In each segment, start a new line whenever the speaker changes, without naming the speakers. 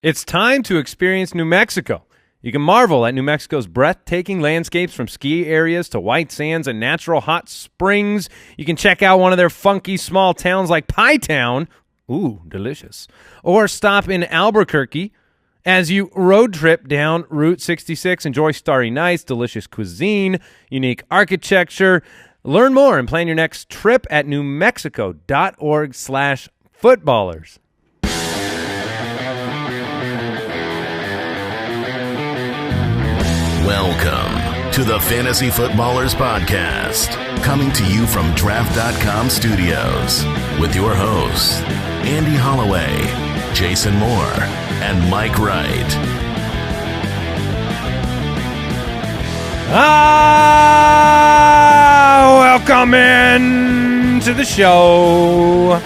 It's time to experience New Mexico. You can marvel at New Mexico's breathtaking landscapes from ski areas to white sands and natural hot springs. You can check out one of their funky small towns like Pie Town. Ooh, delicious. Or stop in Albuquerque as you road trip down Route 66. Enjoy starry nights, delicious cuisine, unique architecture. Learn more and plan your next trip at newmexico.org/footballers.
Welcome to the Fantasy Footballers Podcast, coming to you from Draft.com Studios with your hosts, Andy Holloway, Jason Moore, and Mike Wright.
Welcome in to the show.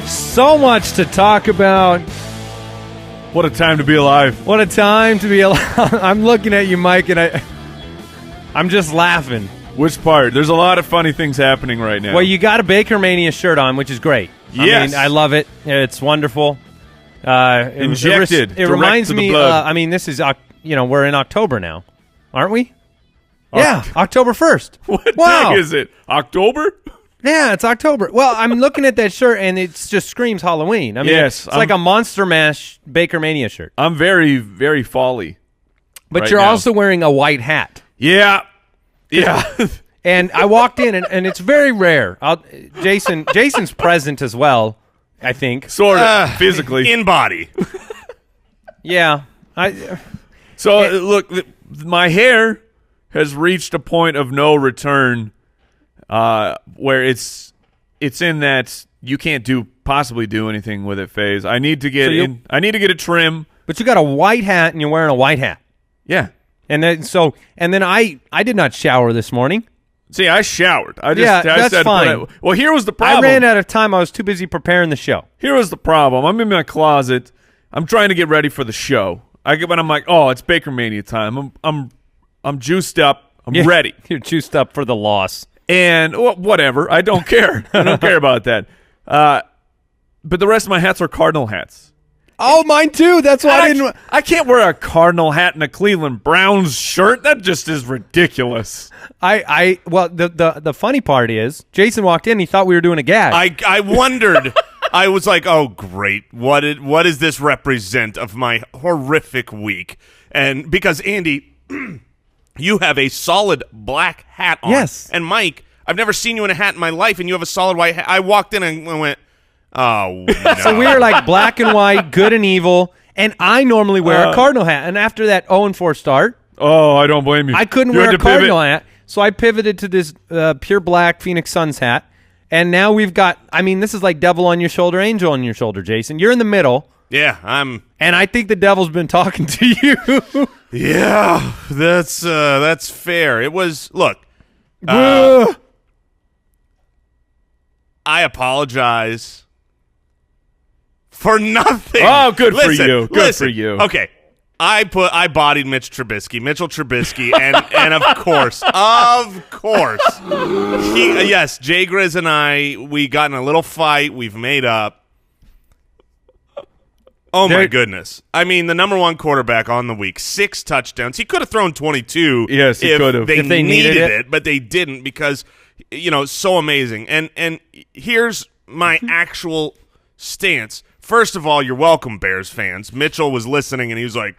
So much to talk about.
What a time to be alive.
What a time to be alive. I'm looking at you, Mike, and I'm just laughing.
Which part? There's a lot of funny things happening right now.
Well, you got a Baker Mania shirt on, which is great.
Yes.
I mean, I love it. It's wonderful.
Injected.
It reminds
to the
me,
blood.
this is, we're in October now, aren't we? Yeah, October 1st.
What day is it? October?
Yeah, it's October. Well, I'm looking at that shirt, and it just screams Halloween. I mean,
yes,
it's like a Monster Mash Baker Mania shirt.
I'm very, very folly.
But
right
you're
now.
also wearing a white hat.
Yeah.
And I walked in, and it's very rare. Jason's present as well, I think.
Sort of, physically.
In body.
Yeah.
Look, my hair has reached a point of no return where it's in that you can't possibly do anything with it phase. I need to get I need to get a trim.
But you got a white hat, and you're wearing a white hat.
Yeah.
And then I did not shower this morning.
See, I showered.
That's
said,
fine.
Well, here was the problem.
I ran out of time. I was too busy preparing the show.
Here was the problem. I'm in my closet. I'm trying to get ready for the show. But I'm like, oh, it's Baker Mania time. I'm juiced up. I'm ready.
You're juiced up for the loss.
And whatever. I don't care. I don't care about that. But the rest of my hats are Cardinal hats.
Oh, mine too. That's why
I can't wear a Cardinal hat and a Cleveland Browns shirt. That just is ridiculous.
Well, the funny part is Jason walked in. He thought we were doing a gag.
I wondered. I was like, oh, great. What does this represent of my horrific week? And because, Andy, you have a solid black hat on.
Yes.
And, Mike, I've never seen you in a hat in my life, and you have a solid white hat. I walked in and went, oh, no.
So we were like black and white, good and evil, and I normally wear a Cardinal hat. And after that 0-4 start,
I don't blame you.
I couldn't wear a Cardinal hat, so I pivoted to this pure black Phoenix Suns hat. And now we've got, this is like devil on your shoulder, angel on your shoulder, Jason. You're in the middle.
Yeah,
And I think the devil's been talking to you.
Yeah, that's fair. It was, look, I apologize for nothing.
Oh, good for you. Good for you.
Okay. I bodied Mitchell Trubisky, and of course, yes, Jay Grizz and I, we got in a little fight. We've made up. Oh, my goodness. I mean, the number one quarterback on the week, 6 touchdowns. He could have thrown 22
yes, he could have.
if they needed it, but they didn't because, so amazing. And here's my actual stance. First of all, you're welcome, Bears fans. Mitchell was listening, and he was like,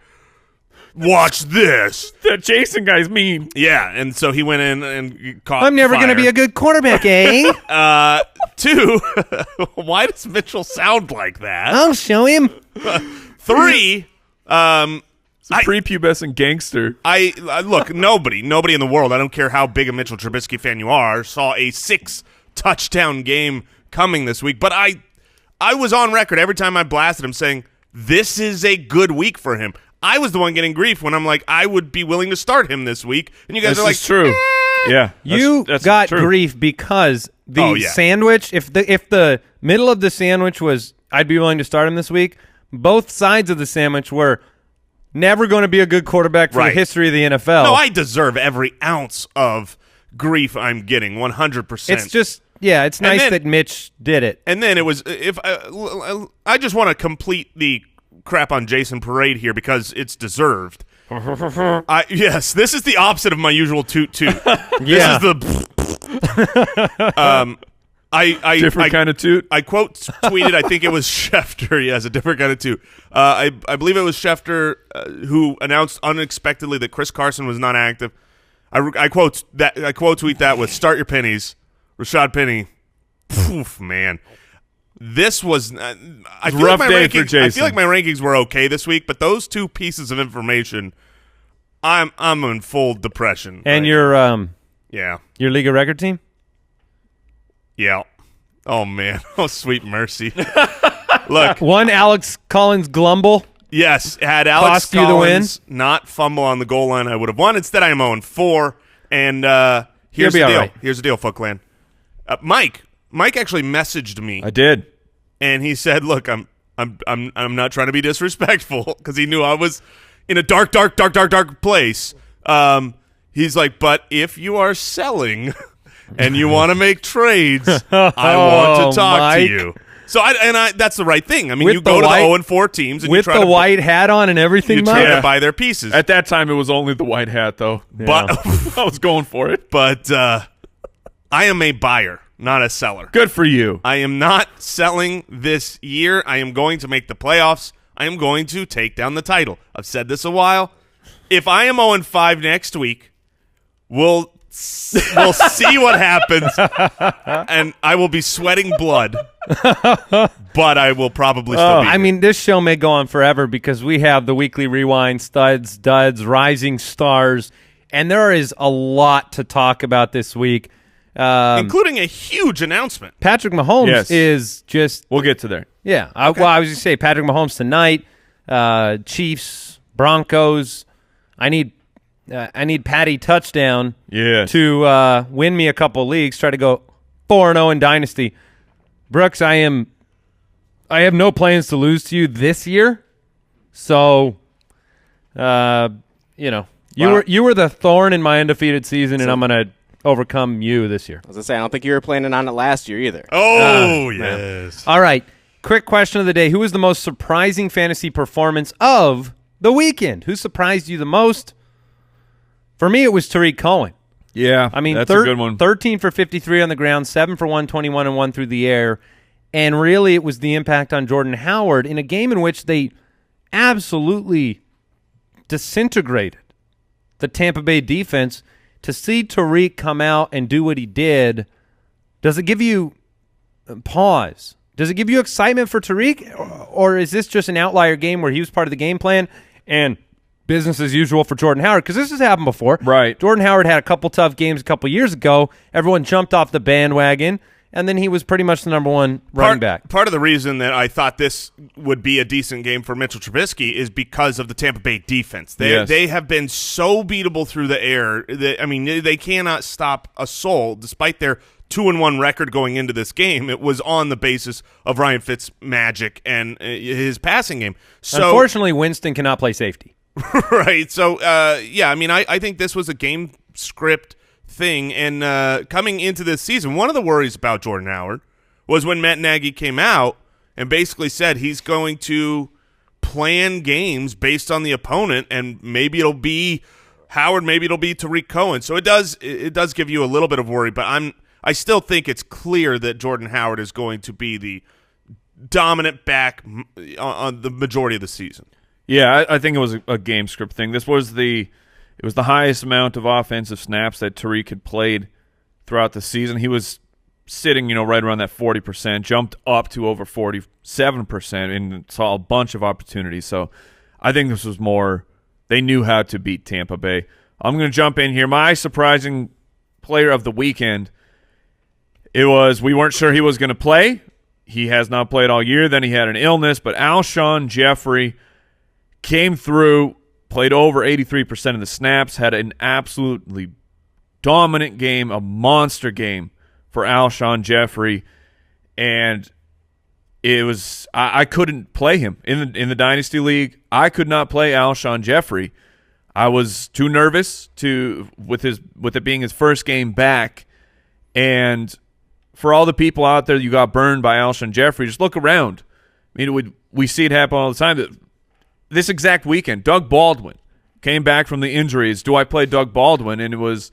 watch this.
That Jason guy's mean.
Yeah, and so he went in and caught
I'm never going to be a good quarterback, eh?
2, why does Mitchell sound like that?
I'll show him.
3,
It's a prepubescent gangster.
Look, nobody in the world, I don't care how big a Mitchell Trubisky fan you are, saw a 6-touchdown game coming this week. But I was on record every time I blasted him saying, this is a good week for him. I was the one getting grief when I'm like, I would be willing to start him this week. And you guys are like,
true. Yeah.
You got
true.
grief because the sandwich, if the middle of the sandwich was, I'd be willing to start him this week, both sides of the sandwich were never going to be a good quarterback for the history of the NFL.
No, I deserve every ounce of grief I'm getting, 100%.
It's just, yeah, it's nice that Mitch did it.
And then it was I just want to complete the crap on Jason parade here because it's deserved. Yes, this is the opposite of my usual toot toot.
Yeah.
This is the
different kind of toot.
I quote tweeted, I think it was Schefter. Yes, a different kind of toot. I believe it was Schefter who announced unexpectedly that Chris Carson was not active. I quote tweet that with "Start your pennies, Rashad Penny." Poof, man. This was I feel
rough
like my
day
rankings,
for Jason.
I feel like my rankings were okay this week, but those two pieces of information, I'm in full depression.
And
right
your
your
league of record team?
Yeah. Oh man. Oh sweet mercy. Look,
One Alex Collins Glumble.
yes, had Alex
Cost you the
Collins not fumble on the goal line, I would have won. Instead, I am 0-4. And here's the
You'll be
deal.
all right.
Here's the deal, Footclan. Mike actually messaged me.
I did.
And he said, "Look, I'm not trying to be disrespectful because he knew I was in a dark place." He's like, "But if you are selling and you want to make trades, I want to talk
Mike.
to you." So that's the right thing. I mean,
With
you
the
go to
white-
the 0-4 teams and you
With
try
the
to
white hat on and everything,
you try
Mike?
to buy their pieces.
At that time, it was only the white hat, though.
But
I was going for it.
but I am a buyer, not a seller.
Good for you.
I am not selling this year. I am going to make the playoffs. I am going to take down the title. I've said this a while. If I am 0-5 next week, we'll see what happens, and I will be sweating blood, but I will probably still be.
I mean, this show may go on forever because we have the weekly rewind, studs, duds, rising stars, and there is a lot to talk about this week.
Including a huge announcement.
Patrick Mahomes
Yes.
is just
We'll get to there.
yeah. I was going to say Patrick Mahomes tonight. Chiefs, Broncos. I need Patty touchdown
Yes.
to win me a couple leagues. Try to go 4-0 in dynasty. Brooks, I have no plans to lose to you this year. So, you were the thorn in my undefeated season, and I'm gonna overcome you this year.
I was going to say, I don't think you were planning on it last year either.
Oh, yes.
All right. Quick question of the day. Who was the most surprising fantasy performance of the weekend? Who surprised you the most? For me, it was Tariq Cohen.
Yeah,
I mean,
that's a good one.
13 for 53 on the ground, 7 for 121, and 1 through the air. And really, it was the impact on Jordan Howard in a game in which they absolutely disintegrated the Tampa Bay defense. To see Tariq come out and do what he did, does it give you pause? Does it give you excitement for Tariq? Or is this just an outlier game where he was part of the game plan and business as usual for Jordan Howard? Because this has happened before.
Right.
Jordan Howard had a couple tough games a couple years ago. Everyone jumped off the bandwagon, and then he was pretty much the number one running back.
Part of the reason that I thought this would be a decent game for Mitchell Trubisky is because of the Tampa Bay defense. They have been so beatable through the air. They cannot stop a soul, despite their 2-1 record going into this game. It was on the basis of Ryan Fitz magic and his passing game. So,
unfortunately, Winston cannot play safety.
Right. So, I think this was a game script thing. And coming into this season, one of the worries about Jordan Howard was when Matt Nagy came out and basically said he's going to plan games based on the opponent, and maybe it'll be Howard, maybe it'll be Tariq Cohen. So it does give you a little bit of worry, but I still think it's clear that Jordan Howard is going to be the dominant back on the majority of the season.
Yeah, I think it was a game script thing. It was the highest amount of offensive snaps that Tariq had played throughout the season. He was sitting, right around that 40%, jumped up to over 47%, and saw a bunch of opportunities. So I think this was more they knew how to beat Tampa Bay. I'm going to jump in here. My surprising player of the weekend, we weren't sure he was going to play. He has not played all year. Then he had an illness, but Alshon Jeffrey came through, played over 83% of the snaps, had an absolutely dominant game, a monster game for Alshon Jeffrey, and it was I couldn't play him in the Dynasty League. I could not play Alshon Jeffrey. I was too nervous with it being his first game back, and for all the people out there you got burned by Alshon Jeffrey, just look around. I mean, we see it happen all the time. This exact weekend, Doug Baldwin came back from the injuries. Do I play Doug Baldwin? And it was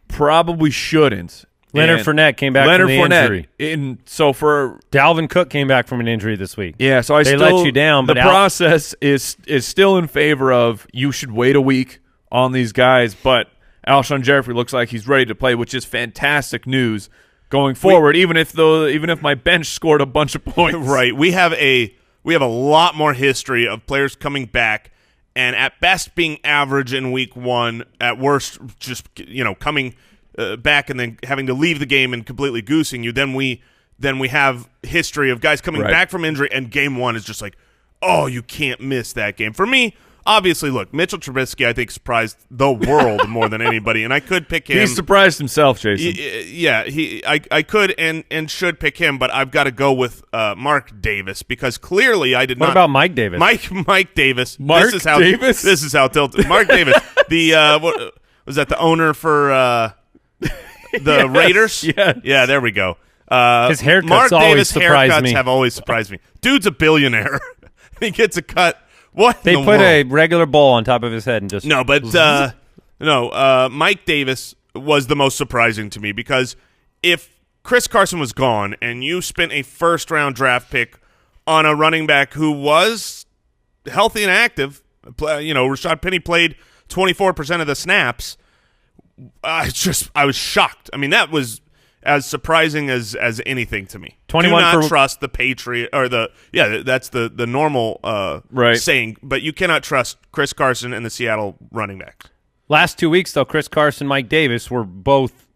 probably shouldn't.
Leonard Fournette came back from the injury.
And so for
Dalvin Cook came back from an injury this week.
Yeah, so they
let you down. But
the process is still in favor of you should wait a week on these guys. But Alshon Jeffrey looks like he's ready to play, which is fantastic news going forward. Even if my bench scored a bunch of points,
right? We have a lot more history of players coming back, and at best being average in week 1, at worst just coming back and then having to leave the game and completely goosing you. Then we have history of guys coming back from injury, and game 1 is just like, oh, you can't miss that game. For me, obviously, look, Mitchell Trubisky, I think, surprised the world more than anybody, and I could pick him.
He surprised himself, Jason.
Yeah, I could and should pick him, but I've got to go with Mark Davis because clearly I did not.
What about Mike Davis?
Mike Davis.
Mark Davis?
This is how tilted. Mark Davis. What was that? The owner for the Raiders? Yeah, there we go.
His haircuts
Mark
always
Davis
surprise
haircuts
me.
have always surprised me. Dude's a billionaire. He gets a cut. What
They
in the
put a
world?
regular bowl on top of his head and just
Mike Davis was the most surprising to me because if Chris Carson was gone and you spent a first-round draft pick on a running back who was healthy and active, Rashad Penny played 24% of the snaps. I was shocked. I mean, that was as surprising as anything to me.
21
Do not
for
trust the Patriot or that's the normal saying, but you cannot trust Chris Carson and the Seattle running backs.
Last 2 weeks, though, Chris Carson, Mike Davis were both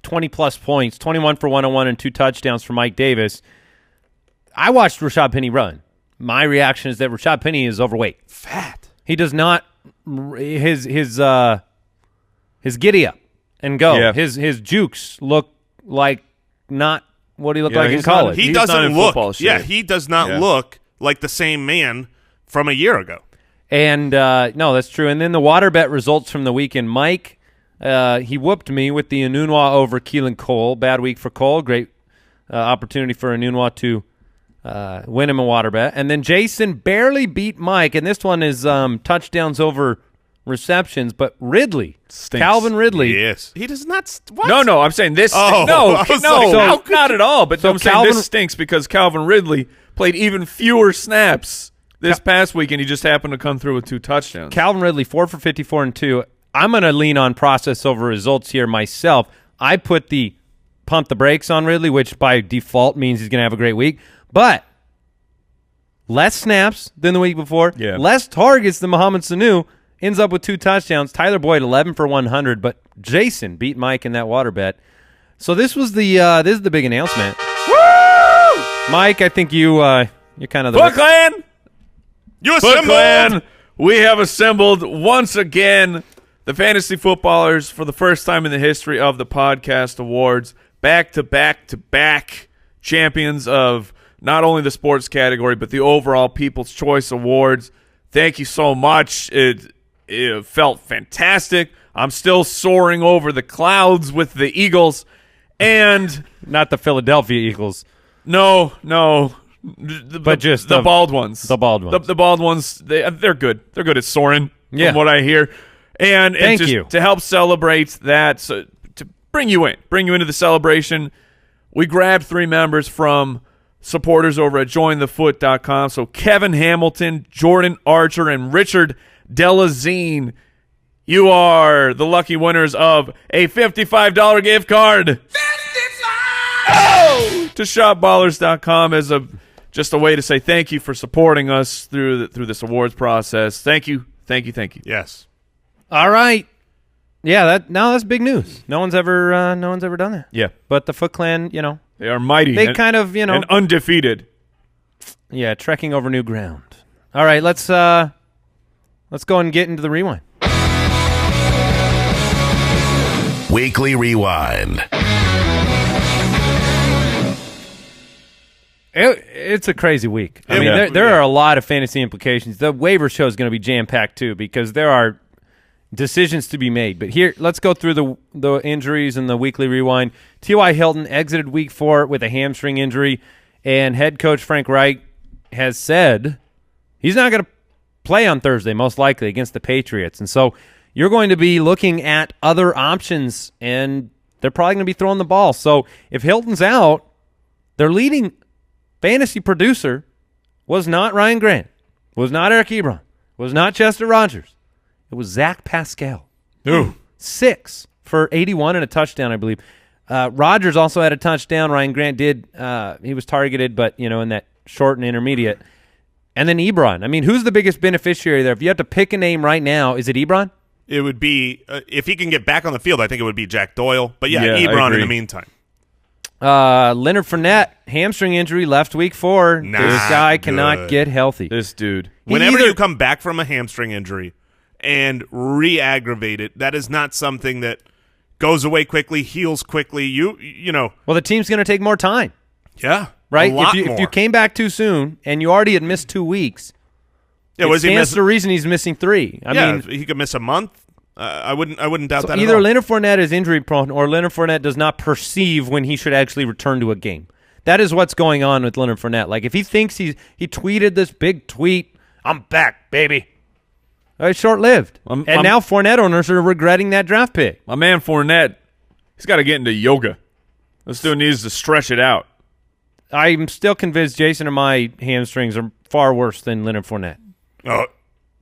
20-plus points, 21 for 101 and 2 touchdowns for Mike Davis. I watched Rashad Penny run. My reaction is that Rashad Penny is overweight.
Fat.
He does not his giddy up and go.
Yeah.
His jukes look like not what he looked like in
he's
college.
not-
He
He's not
doesn't
in
look.
football shape.
Yeah, he does not look like the same man from a year ago.
And no, that's true. And then the water bet results from the weekend. Mike, he whooped me with the Enunwa over Keelan Cole. Bad week for Cole. Great opportunity for Enunwa to win him a water bet. And then Jason barely beat Mike, and this one is touchdowns over receptions, but Ridley,
Stinks.
Calvin Ridley.
Yes, he does not. What?
No, I'm saying this.
Oh,
no,
I was
no,
like,
no,
how could
not at all. But
So
I'm saying
Calvin-
this stinks because Calvin Ridley played even fewer snaps this past week, and he just happened to come through with 2 touchdowns.
Calvin Ridley, 4 for 54 and 2. I'm going to lean on process over results here myself. I put the pump the brakes on Ridley, which by default means he's going to have a great week. But less snaps than the week before, less targets than Mohamed Sanu, ends up with 2 touchdowns. Tyler Boyd, 11 for 100, but Jason beat Mike in that water bet. So this was this is the big announcement.
Woo!
Mike, I think you're kind of the
Foot Clan!
You
Foot
assembled.
Clan! We have assembled once again the fantasy footballers for the first time in the history of the podcast awards. Back-to-back-to-back champions of not only the sports category, but the overall People's Choice Awards. Thank you so much. It felt fantastic. I'm still soaring over the clouds with the Eagles. And
not the Philadelphia Eagles.
no.
But just
the bald ones.
The bald ones.
The bald ones, they're good. They're good at soaring,
Yeah.
from what I hear. And
Thank
just
you.
to help celebrate that, so to bring you into the celebration, we grabbed 3 members from supporters over at jointhefoot.com. So Kevin Hamilton, Jordan Archer, and Richard Delazine, you are the lucky winners of a $55 gift card. Oh! To shopballers.com as just a way to say thank you for supporting us through this awards process. Thank you.
Yes.
All right. Yeah, that's big news. No one's ever done that.
Yeah.
But the Foot Clan,
They are mighty.
they kind of,
and undefeated.
yeah, trekking over new ground. All right, let's go and get into the rewind.
Weekly Rewind.
It's a crazy week. I mean, there are a lot of fantasy implications. The waiver show is going to be jam-packed, too, because there are decisions to be made. But here, let's go through the injuries and the weekly rewind. T.Y. Hilton exited week 4 with a hamstring injury, and head coach Frank Reich has said he's not going to play on Thursday, most likely, against the Patriots. And so you're going to be looking at other options, and they're probably going to be throwing the ball. So if Hilton's out, their leading fantasy producer was not Ryan Grant, was not Eric Ebron, was not Chester Rogers. It was Zach Pascal.
Ooh.
6 for 81 and a touchdown, I believe. Rogers also had a touchdown. Ryan Grant did. He was targeted, but, in that short and intermediate. And then Ebron. I mean, who's the biggest beneficiary there? If you have to pick a name right now, is it Ebron?
It would be, if he can get back on the field, I think it would be Jack Doyle. But, yeah
Ebron
in the meantime.
Leonard Fournette, hamstring injury, left week 4. This guy cannot get healthy.
This dude.
Whenever you come back from a hamstring injury and re-aggravate it, that is not something that goes away quickly, heals quickly. You know.
Well, the team's going to take more time.
Yeah.
Right?
A lot more.
If you came back too soon and you already had missed 2 weeks,
it stands
to the reason he's missing 3. I mean,
he could miss a month. I wouldn't doubt that.
Either
at all.
Leonard Fournette is injury prone or Leonard Fournette does not perceive when he should actually return to a game. That is what's going on with Leonard Fournette. Like, if he thinks he tweeted this big tweet, "I'm back, baby." It's short-lived. Now Fournette owners are regretting that draft pick.
My man Fournette, he's got to get into yoga. This dude needs to stretch it out.
I'm still convinced Jason and my hamstrings are far worse than Leonard Fournette.
Oh,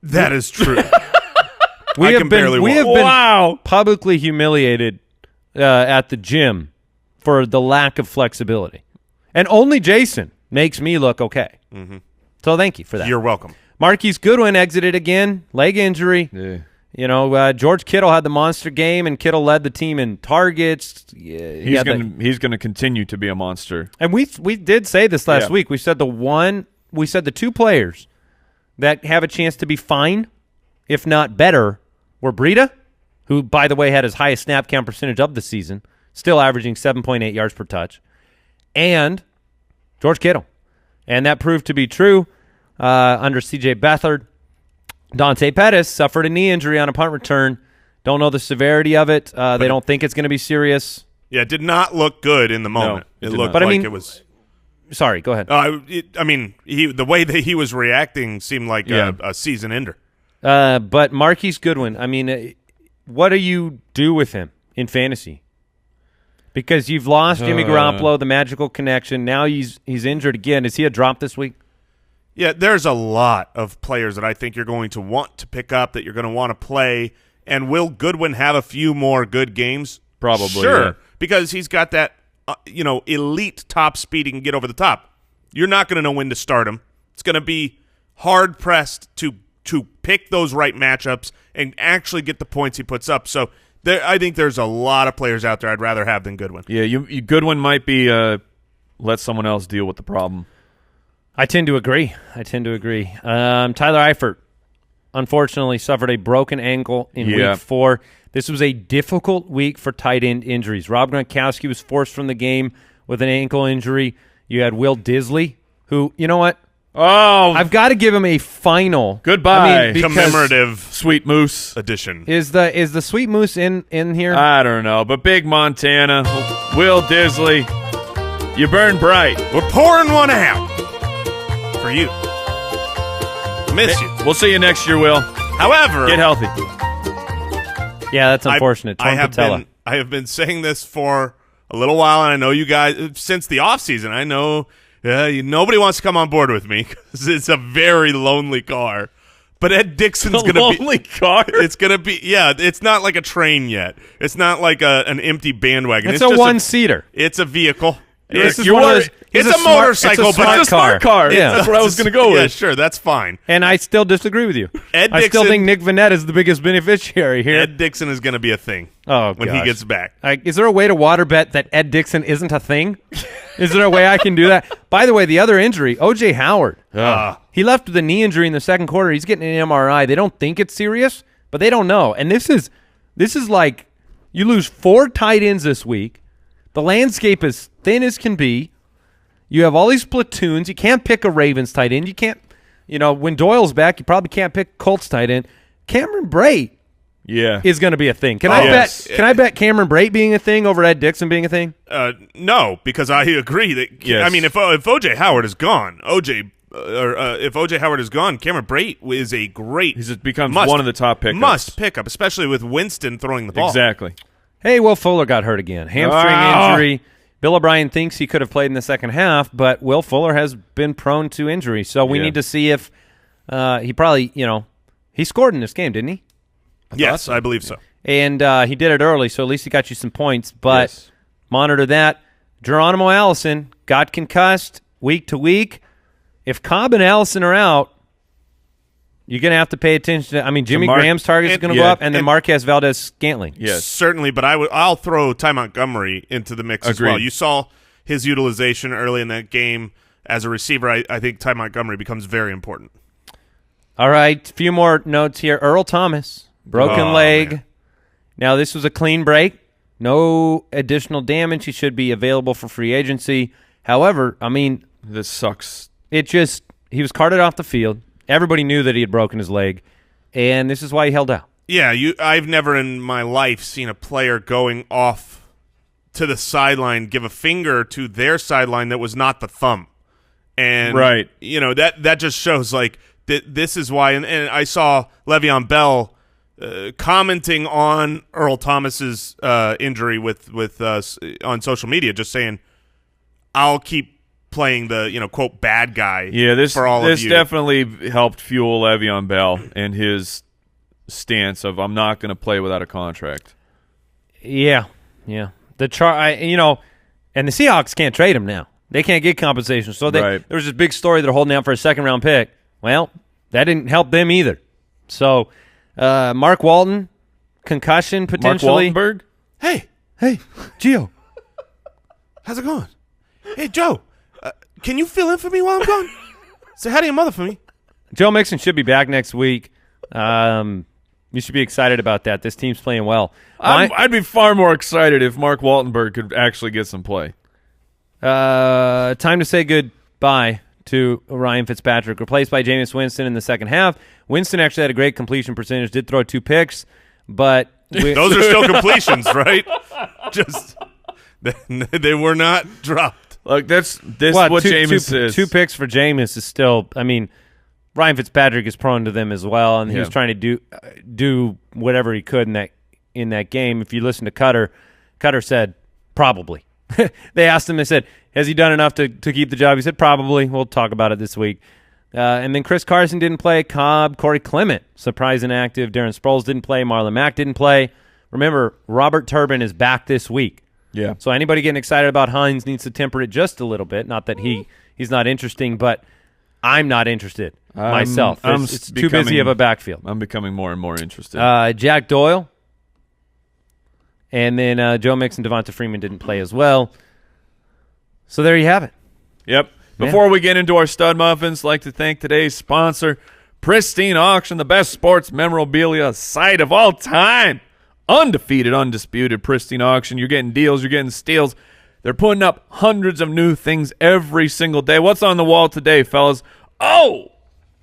that is true.
We have been
Wow.
publicly humiliated at the gym for the lack of flexibility. And only Jason makes me look okay. Mm-hmm. So thank you for that.
You're welcome.
Marquise Goodwin exited again, leg injury.
Yeah.
George Kittle had the monster game, and Kittle led the team in targets.
He's going to continue to be a monster.
And we did say this last week. We said the 2 players that have a chance to be fine, if not better, were Breida, who, by the way, had his highest snap count percentage of the season, still averaging 7.8 yards per touch, and George Kittle. And that proved to be true under C.J. Beathard. Dante Pettis suffered a knee injury on a punt return. Don't know the severity of it. They don't think it's going to be serious.
Yeah, it did not look good in the moment.
No,
it looked like it was.
Sorry, go ahead.
The way that he was reacting seemed like a season ender.
But Marquise Goodwin, what do you do with him in fantasy? Because you've lost Jimmy Garoppolo, the magical connection. Now he's injured again. Is he a drop this week?
Yeah, there's a lot of players that I think you're going to want to pick up, that you're going to want to play. And will Goodwin have a few more good games?
Probably,
sure,
yeah.
Because he's got that elite top speed he can get over the top. You're not going to know when to start him. It's going to be hard-pressed to pick those right matchups and actually get the points he puts up. So I think there's a lot of players out there I'd rather have than Goodwin.
Yeah, Goodwin might be let someone else deal with the problem.
I tend to agree. Tyler Eifert, unfortunately, suffered a broken ankle in week 4. This was a difficult week for tight end injuries. Rob Gronkowski was forced from the game with an ankle injury. You had Will Disley, who, you know what?
Oh,
I've got to give him a final
goodbye.
Commemorative
Sweet Moose
edition.
Is the Sweet Moose in here?
I don't know, but Big Montana, Will Disley, you burn bright.
We're pouring one out for you. Miss you.
We'll see you next year, Will.
However,
get healthy.
Yeah, that's unfortunate.
I have been saying this for a little while, and I know you guys since the offseason. I know nobody wants to come on board with me because it's a very lonely car. But Ed Dixon's going to be
lonely car.
It's going to be It's not like a train yet. It's not like an empty bandwagon.
It's a one-seater.
It's a vehicle.
It's a
motorcycle,
it's
but
it's a smart car.
Yeah, that's what I was going to go with.
Yeah, sure, that's fine.
And I still disagree with you. I still think Nick Vannett is the biggest beneficiary here.
Ed Dixon is going to be a thing when he gets back.
Is there a way to water bet that Ed Dixon isn't a thing? Is there a way I can do that? By the way, the other injury, O.J. Howard. He left with a knee injury in the second quarter. He's getting an MRI. They don't think it's serious, but they don't know. And this is like you lose 4 tight ends this week. The landscape is thin as can be. You have all these platoons. You can't pick a Ravens tight end. You can't, when Doyle's back, you probably can't pick Colts tight end. Cameron Brate is going to be a thing. Can I bet Cameron Brate being a thing over Ed Dixon being a thing?
No, because I agree that.
Yes.
I mean, if OJ Howard is gone, if OJ Howard is gone, Cameron Brate is a great.
He just becomes one of the top pickups.
Must pick up, especially with Winston throwing the ball.
Exactly.
Hey, Will Fuller got hurt again. Hamstring injury. Bill O'Brien thinks he could have played in the second half, but Will Fuller has been prone to injury. So we need to see if he probably, he scored in this game, didn't he?
Yes, I believe so.
And he did it early, so at least he got you some points. But monitor that. Geronimo Allison got concussed week to week. If Cobb and Allison are out, you're going to have to pay attention to Jimmy Graham's target is going to go up, and then Marquez Valdez-Scantling.
Yes. Certainly, but I'll throw Ty Montgomery into the mix as well. You saw his utilization early in that game as a receiver. I think Ty Montgomery becomes very important.
All right, a few more notes here. Earl Thomas, broken leg. Man. Now, this was a clean break. No additional damage. He should be available for free agency. However,
this sucks.
He was carted off the field. Everybody knew that he had broken his leg, and this is why he held out.
Yeah, I've never in my life seen a player going off to the sideline give a finger to their sideline that was not the thumb. And that just shows this is why. And I saw Le'Veon Bell commenting on Earl Thomas's injury with on social media, just saying, "I'll keep playing the quote bad guy."
Yeah, this
of you.
Definitely helped fuel Le'Veon Bell and his stance of I'm not going to play without a contract.
Yeah. The and the Seahawks can't trade him now. They can't get compensation. So there was this big story they're holding out for a second-round pick. Well, that didn't help them either. So Mark Walton, concussion potentially.
Mark Waltenberg?
Hey,
Gio.
How's it going? Hey, Joe. Can you fill in for me while I'm gone? Say hi to your mother for me.
Joe Mixon should be back next week. You should be excited about that. This team's playing well.
I'd be far more excited if Mark Waltenberg could actually get some play.
Time to say goodbye to Ryan Fitzpatrick, replaced by Jameis Winston in the second half. Winston actually had a great completion percentage, did throw 2 picks, but
those are still completions, right? Just they were not dropped.
Look, this what Jameis is.
2 picks for Jameis is still. Ryan Fitzpatrick is prone to them as well, and he was trying to do whatever he could in that game. If you listen to Cutter said probably. They asked him. They said, "Has he done enough to keep the job?" He said, "Probably." We'll talk about it this week. And then Chris Carson didn't play. Cobb, Corey Clement, surprise inactive. Darren Sproles didn't play. Marlon Mack didn't play. Remember, Robert Turbin is back this week.
Yeah.
So anybody getting excited about Hines needs to temper it just a little bit. Not that he's not interesting, but I'm not interested myself. It's too busy of a backfield.
I'm becoming more and more interested.
Jack Doyle. And then Joe Mixon and Devonta Freeman didn't play as well. So there you have it.
Yep. Before we get into our stud muffins, I'd like to thank today's sponsor, Pristine Auction, the best sports memorabilia site of all time. Undefeated, undisputed Pristine Auction. You're getting deals. You're getting steals. They're putting up hundreds of new things every single day. What's on the wall today, fellas? Oh,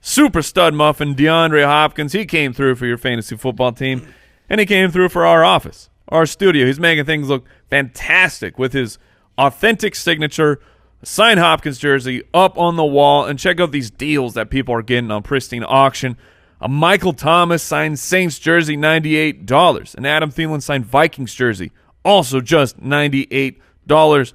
super stud muffin, DeAndre Hopkins. He came through for your fantasy football team, and he came through for our office, our studio. He's making things look fantastic with his authentic signature signed Hopkins jersey up on the wall. And check out these deals that people are getting on Pristine Auction. A Michael Thomas signed Saints jersey, $98. An Adam Thielen signed Vikings jersey, also just $98.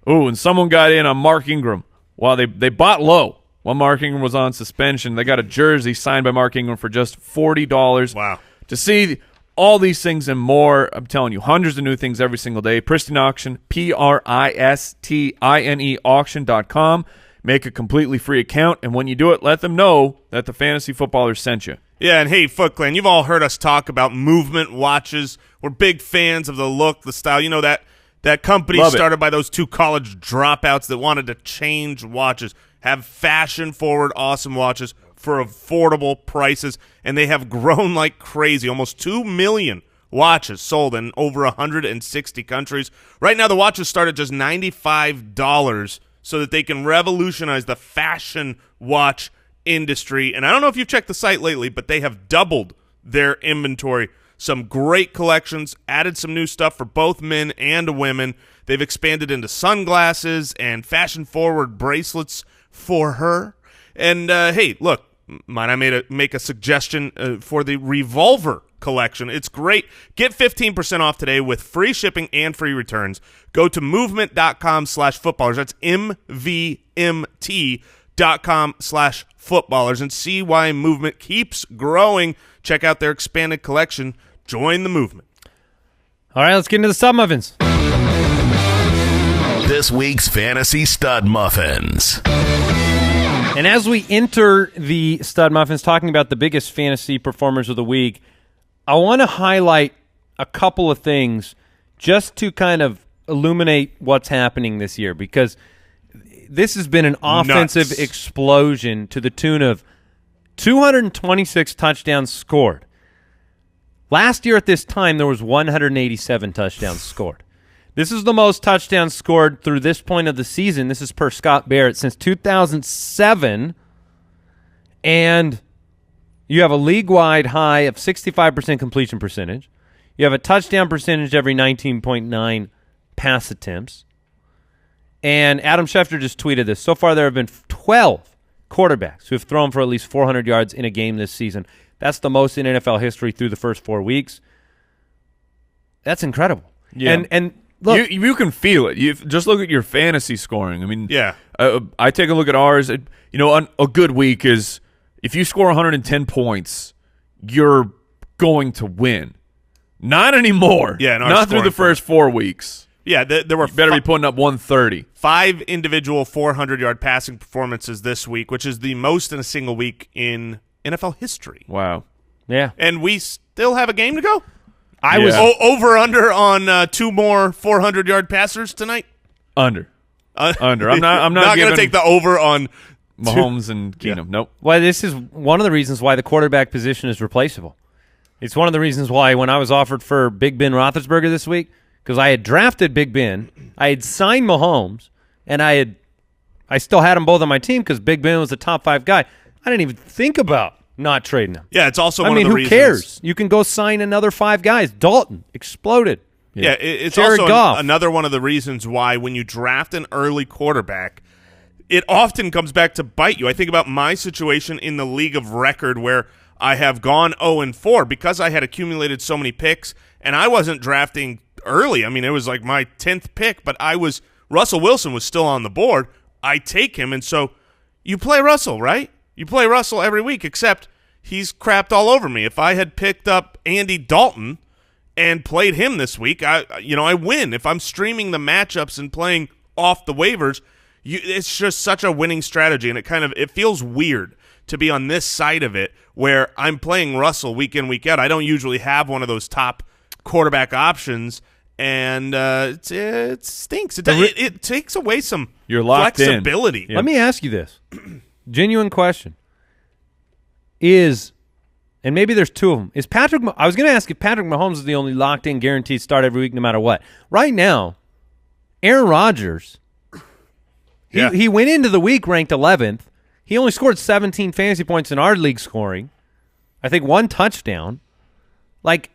Oh, and someone got in on Mark Ingram. While they bought low while Mark Ingram was on suspension. They got a jersey signed by Mark Ingram for just $40.
Wow.
To see all these things and more, I'm telling you, hundreds of new things every single day. Pristine Auction, Pristine auction.com. Make a completely free account, and when you do it, let them know that the Fantasy Footballers sent you.
Yeah, and hey, Foot Clan, you've all heard us talk about movement watches. We're big fans of the look, the style. You know that company started by those 2 college dropouts that wanted to change watches, have fashion-forward, awesome watches for affordable prices, and they have grown like crazy. Almost 2 million watches sold in over 160 countries. Right now, the watches start at just $95 so that they can revolutionize the fashion watch industry. And I don't know if you've checked the site lately, but they have doubled their inventory. Some great collections, added some new stuff for both men and women. They've expanded into sunglasses and fashion-forward bracelets for her. And, hey, look, might I make a suggestion for the revolver collection. It's great. Get 15% off today with free shipping and free returns. Go to movement.com/footballers. That's MVMT.com/footballers and see why Movement keeps growing. Check out their expanded collection. Join the movement.
All right, let's get into the stud muffins.
This week's Fantasy Stud Muffins.
And as we enter the stud muffins, talking about the biggest fantasy performers of the week, I want to highlight a couple of things just to kind of illuminate what's happening this year, because this has been an offensive explosion to the tune of 226 touchdowns scored. Last year at this time, there was 187 touchdowns scored. This is the most touchdowns scored through this point of the season. This is per Scott Barrett since 2007. And you have a league-wide high of 65% completion percentage. You have a touchdown percentage every 19.9 pass attempts. And Adam Schefter just tweeted this. So far, there have been 12 quarterbacks who have thrown for at least 400 yards in a game this season. That's the most in NFL history through the first 4 weeks. That's incredible.
Yeah.
And look,
you can feel it. You just look at your fantasy scoring. I mean,
Yeah.
I take a look at ours. A good week is if you score 110 points, you're going to win. Not anymore.
Yeah,
not through the first 4 weeks.
Yeah, there were
You better be putting up 130.
5 individual 400-yard passing performances this week, which is the most in a single week in NFL history.
Wow.
yeah.
And we still have a game to go?
I was
Over-under on 2 more 400-yard passers tonight?
Under. Under. I'm not
going to take the over on
Mahomes and Keenum.
Yeah.
Nope.
Well, this is one of the reasons why the quarterback position is replaceable. It's one of the reasons why when I was offered for Big Ben Roethlisberger this week, because I had drafted Big Ben, I had signed Mahomes, and I still had them both on my team because Big Ben was the top 5 guy. I didn't even think about not trading him.
Yeah, it's also
I
one
mean,
of the
who
reasons.
cares? You can go sign another 5 guys. Dalton exploded.
Yeah, it's
Jared
also
Goff.
another one of the reasons why when you draft an early quarterback, it often comes back to bite you. I think about my situation in the league of record where I have gone 0-4 because I had accumulated so many picks, and I wasn't drafting early. I mean, it was like my 10th pick, but Russell Wilson was still on the board. I take him, and so you play Russell, right? You play Russell every week, except he's crapped all over me. If I had picked up Andy Dalton and played him this week, I win. If I'm streaming the matchups and playing off the waivers, it's just such a winning strategy, and it feels weird to be on this side of it where I'm playing Russell week in, week out. I don't usually have one of those top quarterback options, and it stinks. It takes away some
You're locked
flexibility.
in. Yeah.
Let me ask you this. Genuine question. And maybe there's 2 of them. I was going to ask if Patrick Mahomes is the only locked-in guaranteed start every week no matter what. Right now, Aaron Rodgers, he went into the week ranked 11th. He only scored 17 fantasy points in our league scoring. I think 1 touchdown. Like,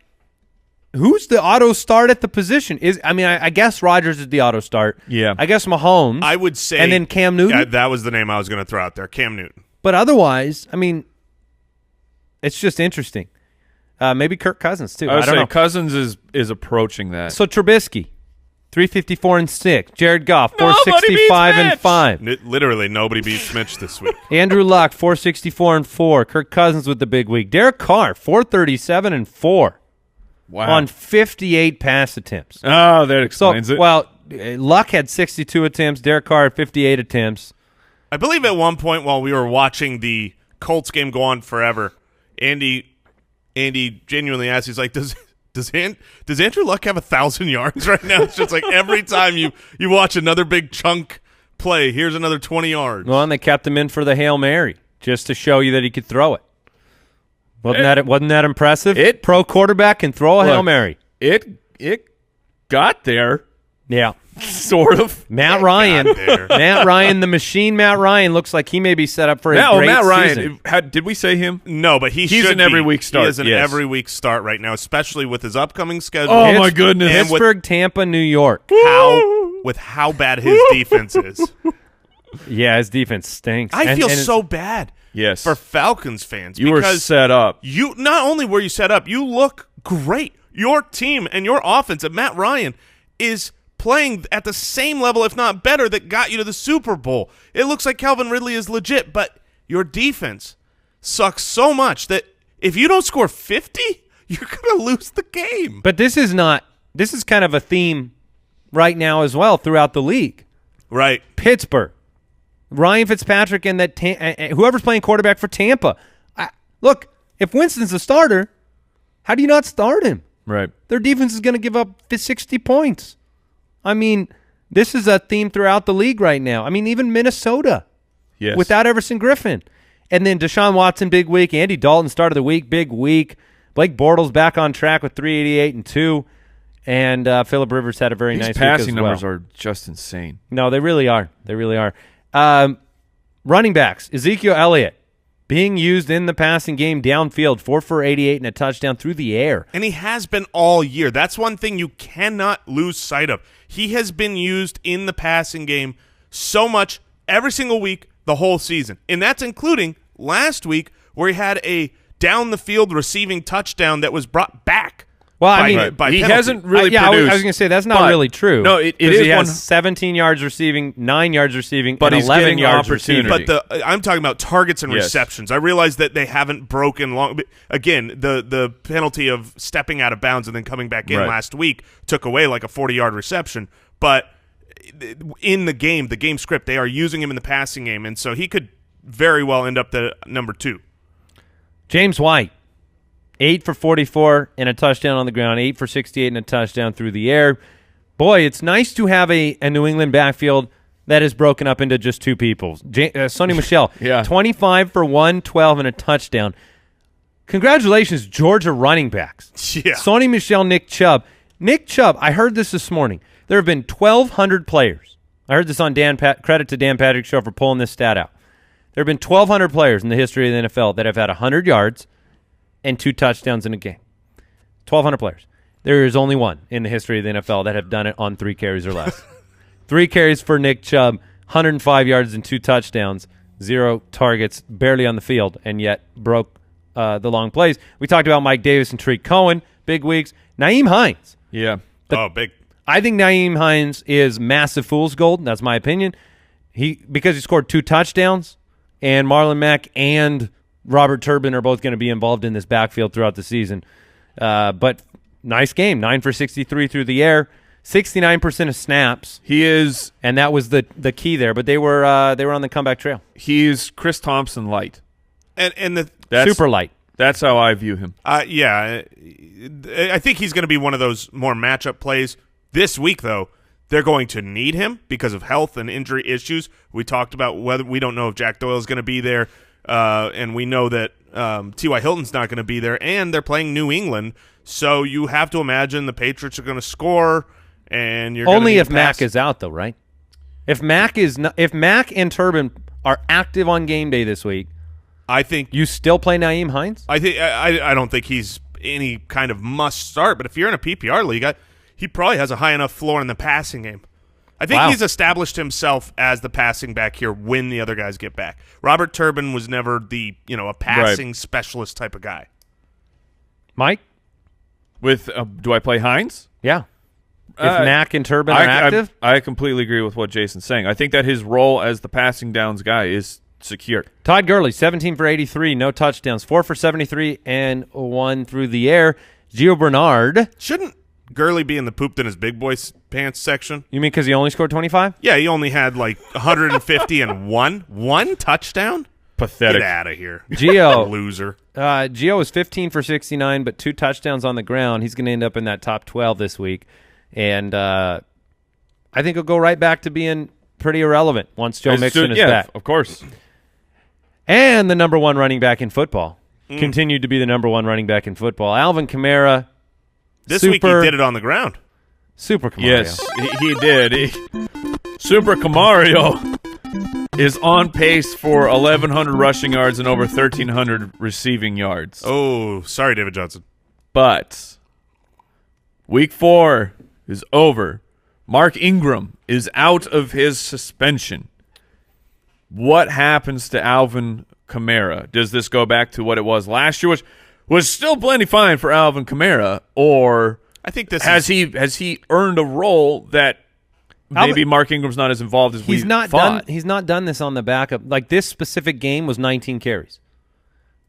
who's the auto start at the position? I guess Rodgers is the auto start.
Yeah.
I guess Mahomes.
I would say.
And then Cam Newton.
Yeah, that was the name I was going to throw out there, Cam Newton.
But otherwise, it's just interesting. Maybe Kirk Cousins, too.
I would
don't
say
know.
Cousins is approaching that.
So Trubisky, 354-6. Jared Goff,
Nobody beats
465-5.
Literally, nobody beats Mitch this week.
Andrew Luck, 464-4. Kirk Cousins with the big week. Derek Carr, 437-4.
Wow.
On 58 pass attempts.
Oh, that explains it.
Well, Luck had 62 attempts. Derek Carr had 58 attempts.
I believe at one point while we were watching the Colts game go on forever, Andy genuinely asked, he's like, does Andrew Luck have 1,000 yards right now? It's just like every time you watch another big chunk play, here's another 20 yards.
Well, and they kept him in for the Hail Mary just to show you that he could throw it. Wasn't that impressive? Pro quarterback can throw a Hail Mary.
It got there.
Yeah.
Sort of.
Matt Ryan. Matt Ryan, the machine Matt Ryan, looks like he may be set up for a great
Matt
season.
Ryan, did we say him?
No, but he's
an every week start.
He is an
yes.
every week start right now, especially with his upcoming schedule.
Oh, my goodness.
And
Pittsburgh, Tampa, New York.
How bad his defense is.
Yeah, his defense stinks.
I feel so bad
Yes.
for Falcons fans.
You were set up.
You not only were you set up, you look great. Your team and your offense and Matt Ryan is playing at the same level, if not better, that got you to the Super Bowl. It looks like Calvin Ridley is legit, but your defense sucks so much that if you don't score 50, you're going to lose the game.
But this is kind of a theme right now as well throughout the league.
Right.
Pittsburgh, Ryan Fitzpatrick, and whoever's playing quarterback for Tampa. Look, if Winston's the starter, how do you not start him?
Right.
Their defense is going to give up 60 points. I mean, this is a theme throughout the league right now. I mean, even Minnesota without Everson Griffin. And then Deshaun Watson, big week. Andy Dalton, start of the week, big week. Blake Bortles back on track with 388 and 2. And Phillip Rivers had a very nice week as well.
These passing numbers are just insane.
No, they really are. They really are. Running backs, Ezekiel Elliott being used in the passing game downfield, 4 for 88 and a touchdown through the air.
And he has been all year. That's one thing you cannot lose sight of. He has been used in the passing game so much every single week the whole season. And that's including last week where he had a down-the-field receiving touchdown that was brought back.
Well,
he
penalty.
hasn't really produced.
I was going to say that's not really true.
No, it
is. He has
1
17 yards receiving, 9 yards receiving,
but
and
he's
11
getting
yards
opportunity.
receiving.
But I'm talking about targets and receptions. I realize that they haven't broken long. Again, the penalty of stepping out of bounds and then coming back in last week took away like a 40-yard reception. But in the game script, they are using him in the passing game, and so he could very well end up the number 2.
James White, 8 for 44 and a touchdown on the ground, 8 for 68 and a touchdown through the air. Boy, it's nice to have a New England backfield that is broken up into just 2 people. Sony Michel, 25 for 112 and a touchdown. Congratulations, Georgia running backs.
Yeah.
Sony Michel, Nick Chubb. Nick Chubb, I heard this morning. There have been 1,200 players. I heard this on credit to Dan Patrick's show for pulling this stat out. There have been 1,200 players in the history of the NFL that have had 100 yards and 2 touchdowns in a game. 1,200 players. There is only one in the history of the NFL that have done it on 3 carries or less. 3 carries for Nick Chubb, 105 yards and 2 touchdowns, 0 targets, barely on the field, and yet broke the long plays. We talked about Mike Davis and Tariq Cohen, big weeks. Nyheim Hines.
Yeah.
Big.
I think Nyheim Hines is massive fool's gold. That's my opinion. Because he scored 2 touchdowns, and Marlon Mack and Robert Turbin are both going to be involved in this backfield throughout the season. But nice game, 9 for 63 through the air, 69% of snaps.
He is,
and that was the key there. But they were on the comeback trail.
He's Chris Thompson light,
and
super light.
That's how I view him.
Yeah, I think he's going to be one of those more matchup plays. This week, though, they're going to need him because of health and injury issues. We talked about whether we don't know if Jack Doyle is going to be there, and we know that T.Y. Hilton's not going to be there, and they're playing New England. So you have to imagine the Patriots are going to score, and you're
only if Mack is out, though, right? If Mack and Turbin are active on game day this week,
I think
you still play Nyheim Hines.
I don't think he's any kind of must start, but if you're in a PPR league, he probably has a high enough floor in the passing game. I think he's established himself as the passing back here when the other guys get back. Robert Turbin was never a passing specialist type of guy.
Mike?
Do I play Hines?
Yeah. If Mack and Turbin are active?
I completely agree with what Jason's saying. I think that his role as the passing downs guy is secure.
Todd Gurley, 17 for 83, no touchdowns, 4 for 73, and 1 through the air. Gio Bernard.
Shouldn't Gurley be in the pooped in his big boy pants section?
You mean because he only scored 25?
Yeah, he only had like 150 and one touchdown?
Pathetic.
Get out of here.
Gio.
Loser.
Gio was 15 for 69, but 2 touchdowns on the ground. He's going to end up in that top 12 this week. And I think he'll go right back to being pretty irrelevant once Joe Mixon is back.
Of course.
And the number 1 running back in football. Continued to be the number 1 running back in football. Alvin Kamara.
This week he did it on the ground.
Super Kamara.
Yes, he did. Super Kamara is on pace for 1,100 rushing yards and over 1,300 receiving yards.
Oh, sorry, David Johnson.
But week 4 is over. Mark Ingram is out of his suspension. What happens to Alvin Kamara? Does this go back to what it was last year, which was still plenty fine for Alvin Kamara, or
I think this
has he earned a role that maybe Mark Ingram's not as involved as we thought?
He's not done this on the backup. Like, this specific game was 19 carries.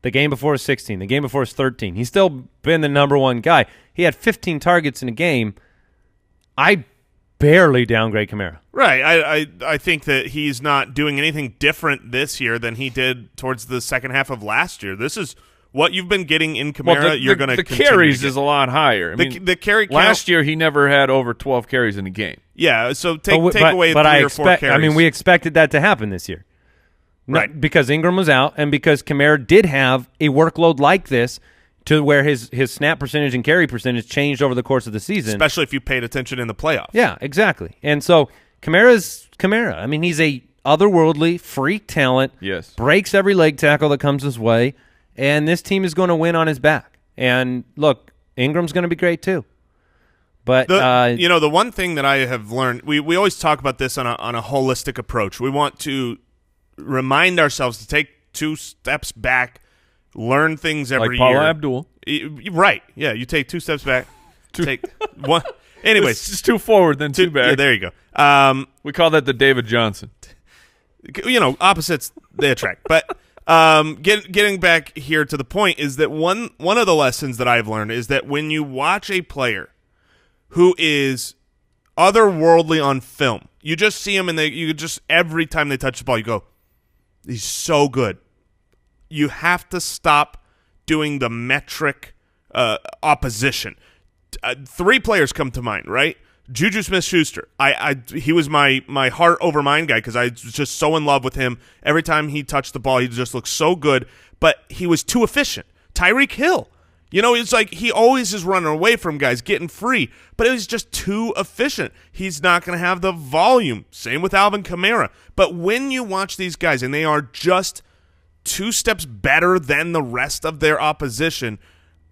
The game before was 16. The game before was 13. He's still been the number one guy. He had 15 targets in a game. I barely downgrade Kamara.
Right. I think that he's not doing anything different this year than he did towards the second half of last year. This is what you've been getting in Kamara.
Well,
you're going to
the carries is a lot higher. I mean,
the carry count,
last year he never had over 12 carries in a game.
Yeah, so take away 3 or 4 carries.
I mean, we expected that to happen this year.
Right.
Because Ingram was out and because Kamara did have a workload like this to where his snap percentage and carry percentage changed over the course of the season.
Especially if you paid attention in the playoffs.
Yeah, exactly. And so Kamara's Kamara. I mean, he's a otherworldly freak talent.
Yes.
Breaks every leg tackle that comes his way. And this team is going to win on his back. And look, Ingram's going to be great too. But
the one thing that I have learned, we always talk about this on a holistic approach. We want to remind ourselves to take 2 steps back, learn things every
like
year.
Paula Abdul.
Right. Yeah, you take 2 steps back, take one. Anyways,
it's just 2 forward, then 2 back.
Yeah, there you go.
We call that the David Johnson.
Opposites, they attract. But getting back here to the point is that one of the lessons that I've learned is that when you watch a player who is otherworldly on film, you just see him and you just every time they touch the ball, you go, he's so good. You have to stop doing the metric opposition. 3 players come to mind, right? Juju Smith-Schuster. He was my heart over mind guy because I was just so in love with him. Every time he touched the ball, he just looked so good, but he was too efficient. Tyreek Hill. It's like he always is running away from guys, getting free, but it was just too efficient. He's not going to have the volume. Same with Alvin Kamara. But when you watch these guys and they are just 2 steps better than the rest of their opposition,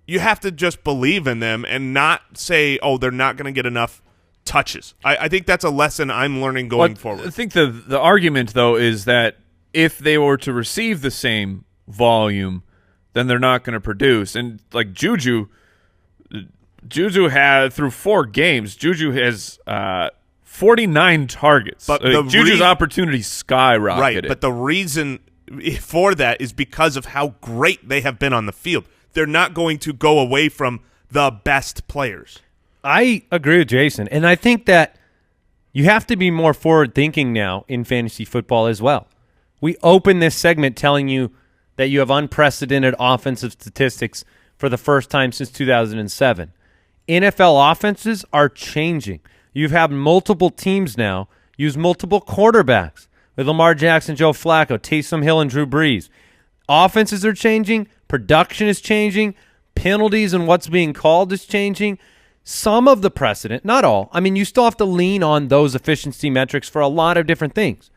you have to just believe in them and not say, oh, they're not going to get enough touches. I think that's a lesson I'm learning going forward.
I think the argument, though, is that if they were to receive the same volume, then they're not going to produce. And like Juju had through 4 games, Juju has 49 targets. But Juju's opportunities skyrocketed.
Right, but the reason for that is because of how great they have been on the field. They're not going to go away from the best players.
I agree with Jason, and I think that you have to be more forward-thinking now in fantasy football as well. We open this segment telling you that you have unprecedented offensive statistics for the first time since 2007. NFL offenses are changing. You've had multiple teams now use multiple quarterbacks with Lamar Jackson, Joe Flacco, Taysom Hill, and Drew Brees. Offenses are changing. Production is changing. Penalties and what's being called is changing. Some of the precedent, not all. I mean, you still have to lean on those efficiency metrics for a lot of different things.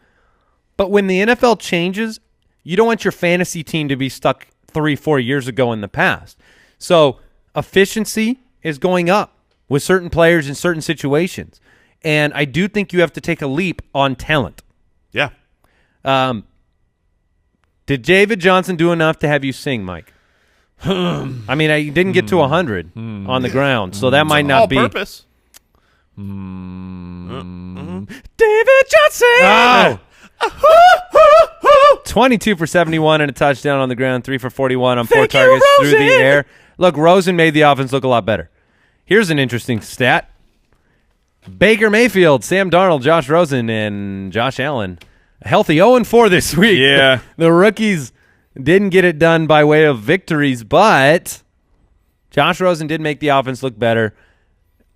But when the NFL changes, you don't want your fantasy team to be stuck 3-4 years ago in the past. So efficiency is going up with certain players in certain situations. And I do think you have to take a leap on talent.
Yeah.
Did David Johnson do enough to have you sing, Mike? I mean, I didn't get to 100 on the ground, so that might not be.
All-purpose.
David Johnson! Oh! 22 for 71 and a touchdown on the ground, 3 for 41 on 4 targets through the air. Look, Rosen made the offense look a lot better. Here's an interesting stat. Baker Mayfield, Sam Darnold, Josh Rosen, and Josh Allen. A healthy 0-4 this week.
Yeah.
The rookies didn't get it done by way of victories, but Josh Rosen did make the offense look better.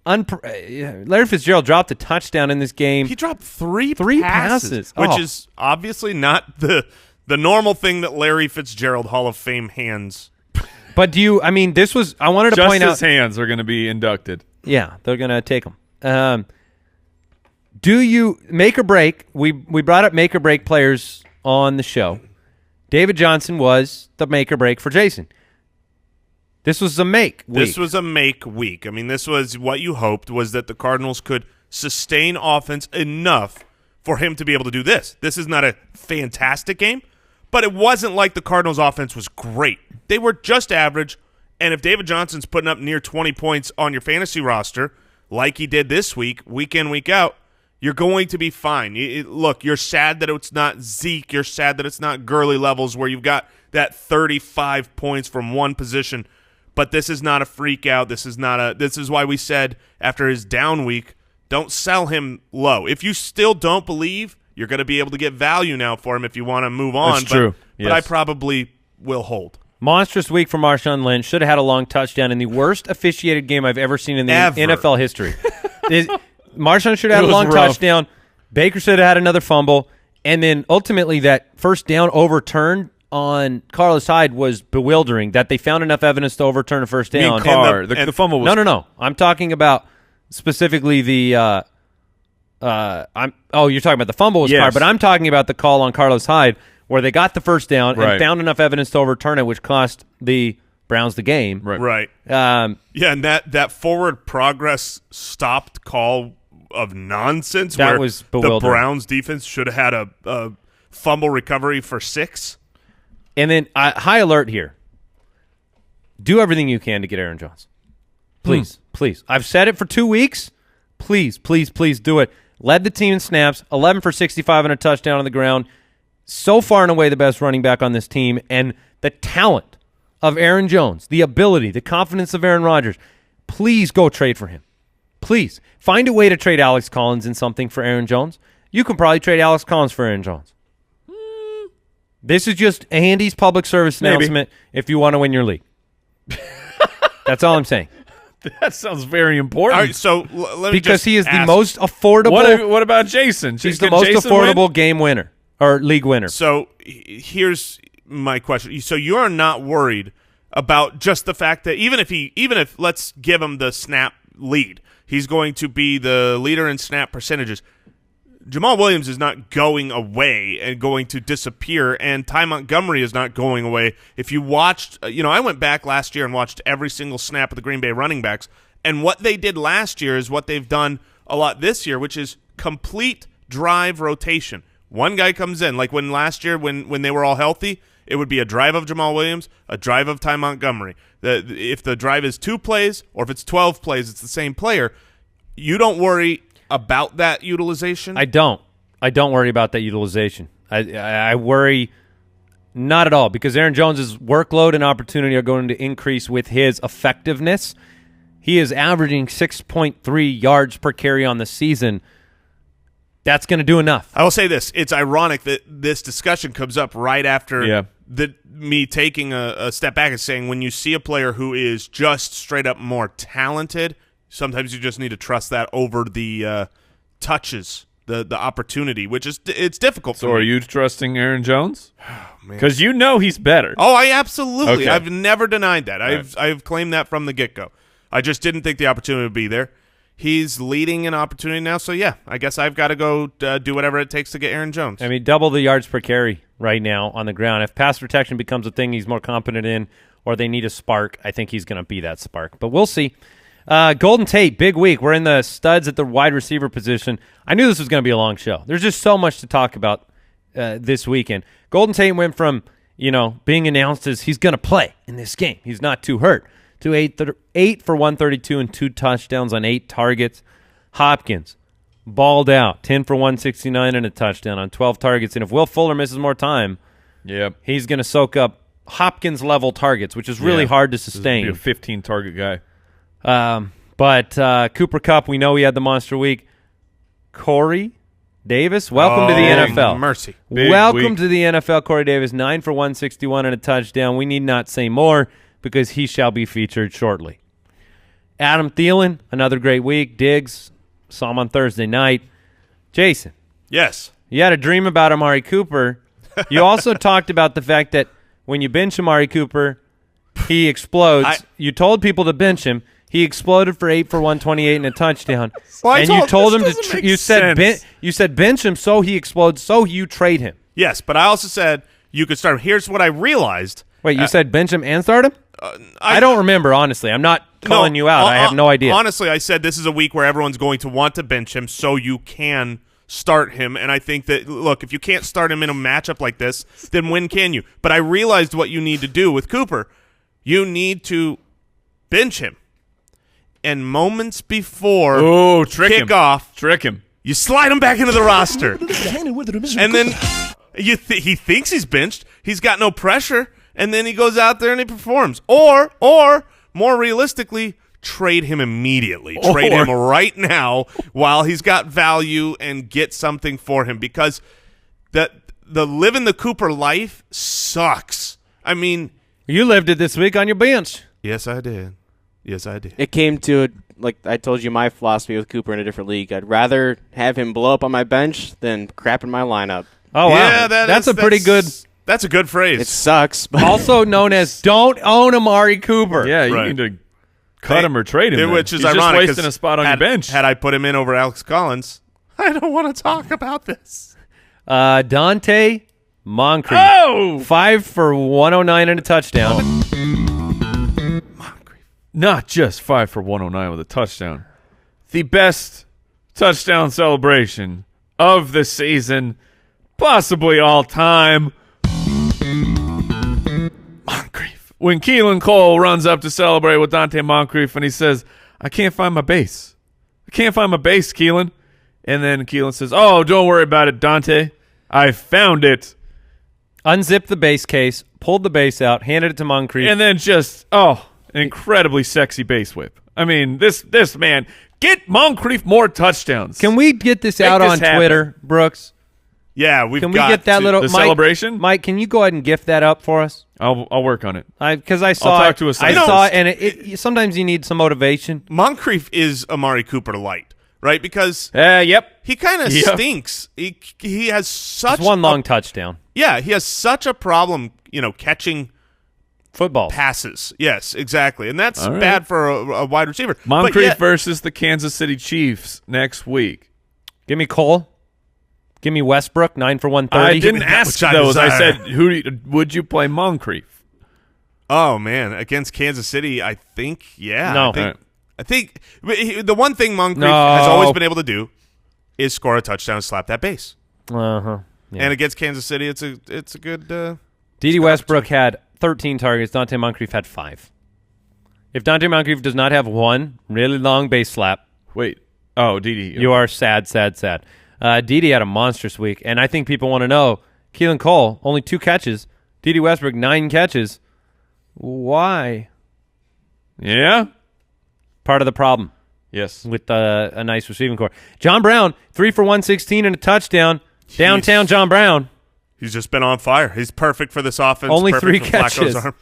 Larry Fitzgerald dropped a touchdown in this game.
He dropped three
passes.
Which is obviously not the normal thing that Larry Fitzgerald Hall of Fame hands.
But I wanted to point out.
Just his hands are going to be inducted.
Yeah, they're going to take them. Do you make or break? We brought up make or break players on the show. David Johnson was the make or break for Jason. This was a make week.
This was a make week. I mean, this was what you hoped, was that the Cardinals could sustain offense enough for him to be able to do this. This is not a fantastic game, but it wasn't like the Cardinals' offense was great. They were just average, and if David Johnson's putting up near 20 points on your fantasy roster, like he did this week, week in, week out, you're going to be fine. Look, you're sad that it's not Zeke. You're sad that it's not Gurley levels where you've got that 35 points from one position. But this is not a freak out. This is why we said after his down week, don't sell him low. If you still don't believe, you're going to be able to get value now for him if you want to move on.
That's true.
But I probably will hold.
Monstrous week for Marshawn Lynch. Should have had a long touchdown in the worst officiated game I've ever seen in the NFL history. Marshawn should have had a long touchdown. Baker should have had another fumble. And then ultimately that first down overturned on Carlos Hyde was bewildering, that they found enough evidence to overturn a first down.
The fumble was...
No. I'm talking about specifically the you're talking about the fumble was Carr, but I'm talking about the call on Carlos Hyde where they got the first down and found enough evidence to overturn it, which cost the Browns the game.
Right. And that forward progress stopped call of nonsense
that
where
was
the Browns defense should have had a fumble recovery for 6.
And then high alert here. Do everything you can to get Aaron Jones. Please. I've said it for 2 weeks. Please do it. Led the team in snaps, 11 for 65 and a touchdown on the ground. So far and away the best running back on this team. And the talent of Aaron Jones, the ability, the confidence of Aaron Rodgers. Please go trade for him. Please. Find a way to trade Alex Collins in something for Aaron Jones. You can probably trade Alex Collins for Aaron Jones. This is just Andy's public service announcement if you want to win your league. That's all I'm saying.
That sounds very important.
All right, so let me
because he is
ask,
the most affordable.
What about Jason?
He's the most affordable game winner or league winner.
So here's my question. So you are not worried about just the fact that even if let's give him the snap lead, he's going to be the leader in snap percentages. Jamal Williams is not going away and going to disappear, and Ty Montgomery is not going away. If you watched, I went back last year and watched every single snap of the Green Bay running backs, and what they did last year is what they've done a lot this year, which is complete drive rotation. One guy comes in, like when last year when they were all healthy, it would be a drive of Jamal Williams, a drive of Ty Montgomery. If the drive is 2 plays or if it's 12 plays, it's the same player. You don't worry about that utilization?
I don't worry about that utilization. I worry not at all because Aaron Jones' workload and opportunity are going to increase with his effectiveness. He is averaging 6.3 yards per carry on the season. That's going to do enough.
I will say this. It's ironic that this discussion comes up right after me taking a step back and saying when you see a player who is just straight up more talented, sometimes you just need to trust that over the touches, the opportunity, which is it's difficult for me.
So are you trusting Aaron Jones? Because he's better.
Oh, I absolutely.
Okay.
I've never denied that.
Right.
I've claimed that from the get-go. I just didn't think the opportunity would be there. He's leading an opportunity now, so yeah, I guess I've got to go do whatever it takes to get Aaron Jones.
I mean, double the yards per carry right now on the ground. If pass protection becomes a thing he's more competent in or they need a spark, I think he's going to be that spark. But we'll see. Golden Tate, big week. We're in the studs at the wide receiver position. I knew this was going to be a long show. There's just so much to talk about this weekend. Golden Tate went from, being announced as he's going to play in this game. He's not too hurt. To 8 for 132 and 2 touchdowns on 8 targets. Hopkins balled out, 10 for 169 and a touchdown on 12 targets. And if Will Fuller misses more time, he's going to soak up Hopkins-level targets, which is really hard to sustain.
Be a 15-target guy.
But Cooper Kupp, we know he had the monster week. Corey Davis, welcome to the NFL.
Mercy.
Welcome to the NFL, Corey Davis, 9 for 161 and a touchdown. We need not say more because he shall be featured shortly. Adam Thielen, another great week. Diggs, saw him on Thursday night. Jason.
Yes.
You had a dream about Amari Cooper. You also talked about the fact that when you bench Amari Cooper, he explodes. You told people to bench him. He exploded for 8 for 128 and a touchdown.
Well,
and you told him to you said bench him so he explodes, so you trade him.
Yes, but I also said you could start him. Here's what I realized.
Wait, you said bench him and start him? I don't remember, honestly. I'm not calling you out. I have no idea.
Honestly, I said this is a week where everyone's going to want to bench him so you can start him. And I think that, look, if you can't start him in a matchup like this, then when can you? But I realized what you need to do with Cooper. You need to bench him. And moments before kickoff,
trick him.
You slide him back into the roster. And then he thinks he's benched. He's got no pressure. And then he goes out there and he performs. Or more realistically, trade him immediately. Trade him right now while he's got value and get something for him, because the living the Cooper life sucks. I mean,
you lived it this week on your bench.
Yes, I did.
It came to, like I told you, my philosophy with Cooper in a different league. I'd rather have him blow up on my bench than crap in my lineup.
Oh, wow.
Yeah,
that's a pretty good.
That's a good phrase.
It sucks. But
also known as don't own Amari Cooper.
Yeah, you need to cut him or trade him.
Which is
He's
ironic.
Just wasting a spot on your bench.
Had I put him in over Alex Collins, I don't want to talk about this.
Dante Moncrief. 5 for 109 and a touchdown.
Moncrief. Not just 5 for 109 with a touchdown. The best touchdown celebration of the season, possibly all time. Moncrief. When Keelan Cole runs up to celebrate with Dante Moncrief and he says, I can't find my base. I can't find my base, Keelan. And then Keelan says, oh, don't worry about it, Dante. I found it.
Unzipped the base case, pulled the base out, handed it to Moncrief.
And then just, an incredibly sexy base whip. I mean, this man, get Moncrief more touchdowns.
Can we get this out on Twitter, Brooks?
Yeah,
Can we get that little
celebration?
Mike, can you go ahead and gift that up for us?
I'll work on it.
Because I saw
I'll talk to a
I saw it, and it sometimes you need some motivation.
Moncrief is Amari Cooper light, right? Because
yep,
he kind of stinks. He has such
one long touchdown.
Yeah, he has such a problem, catching
football
passes. Yes, exactly, and that's bad for a wide receiver.
Moncrief versus the Kansas City Chiefs next week.
Give me Cole. Give me Westbrook, 9 for 130.
I didn't ask those. I said, would you play Moncrief?
Oh, man. Against Kansas City, I think, yeah.
No.
I think the one thing Moncrief has always been able to do is score a touchdown and slap that base.
Uh-huh. Yeah.
And against Kansas City, it's a good
D.D. Westbrook had 13 targets. Dante Moncrief had 5. If Dante Moncrief does not have one really long base slap.
Wait. Oh, D.D.
You are sad. D.D. had a monstrous week, and I think people want to know, Keelan Cole, only 2 catches. D.D. Westbrook, 9 catches. Why?
Yeah?
Part of the problem.
Yes.
With a nice receiving core. John Brown, 3 for 116 and a touchdown. Downtown John Brown.
He's just been on fire. He's perfect for this offense.
Only
perfect
3
for
catches.
Flacco's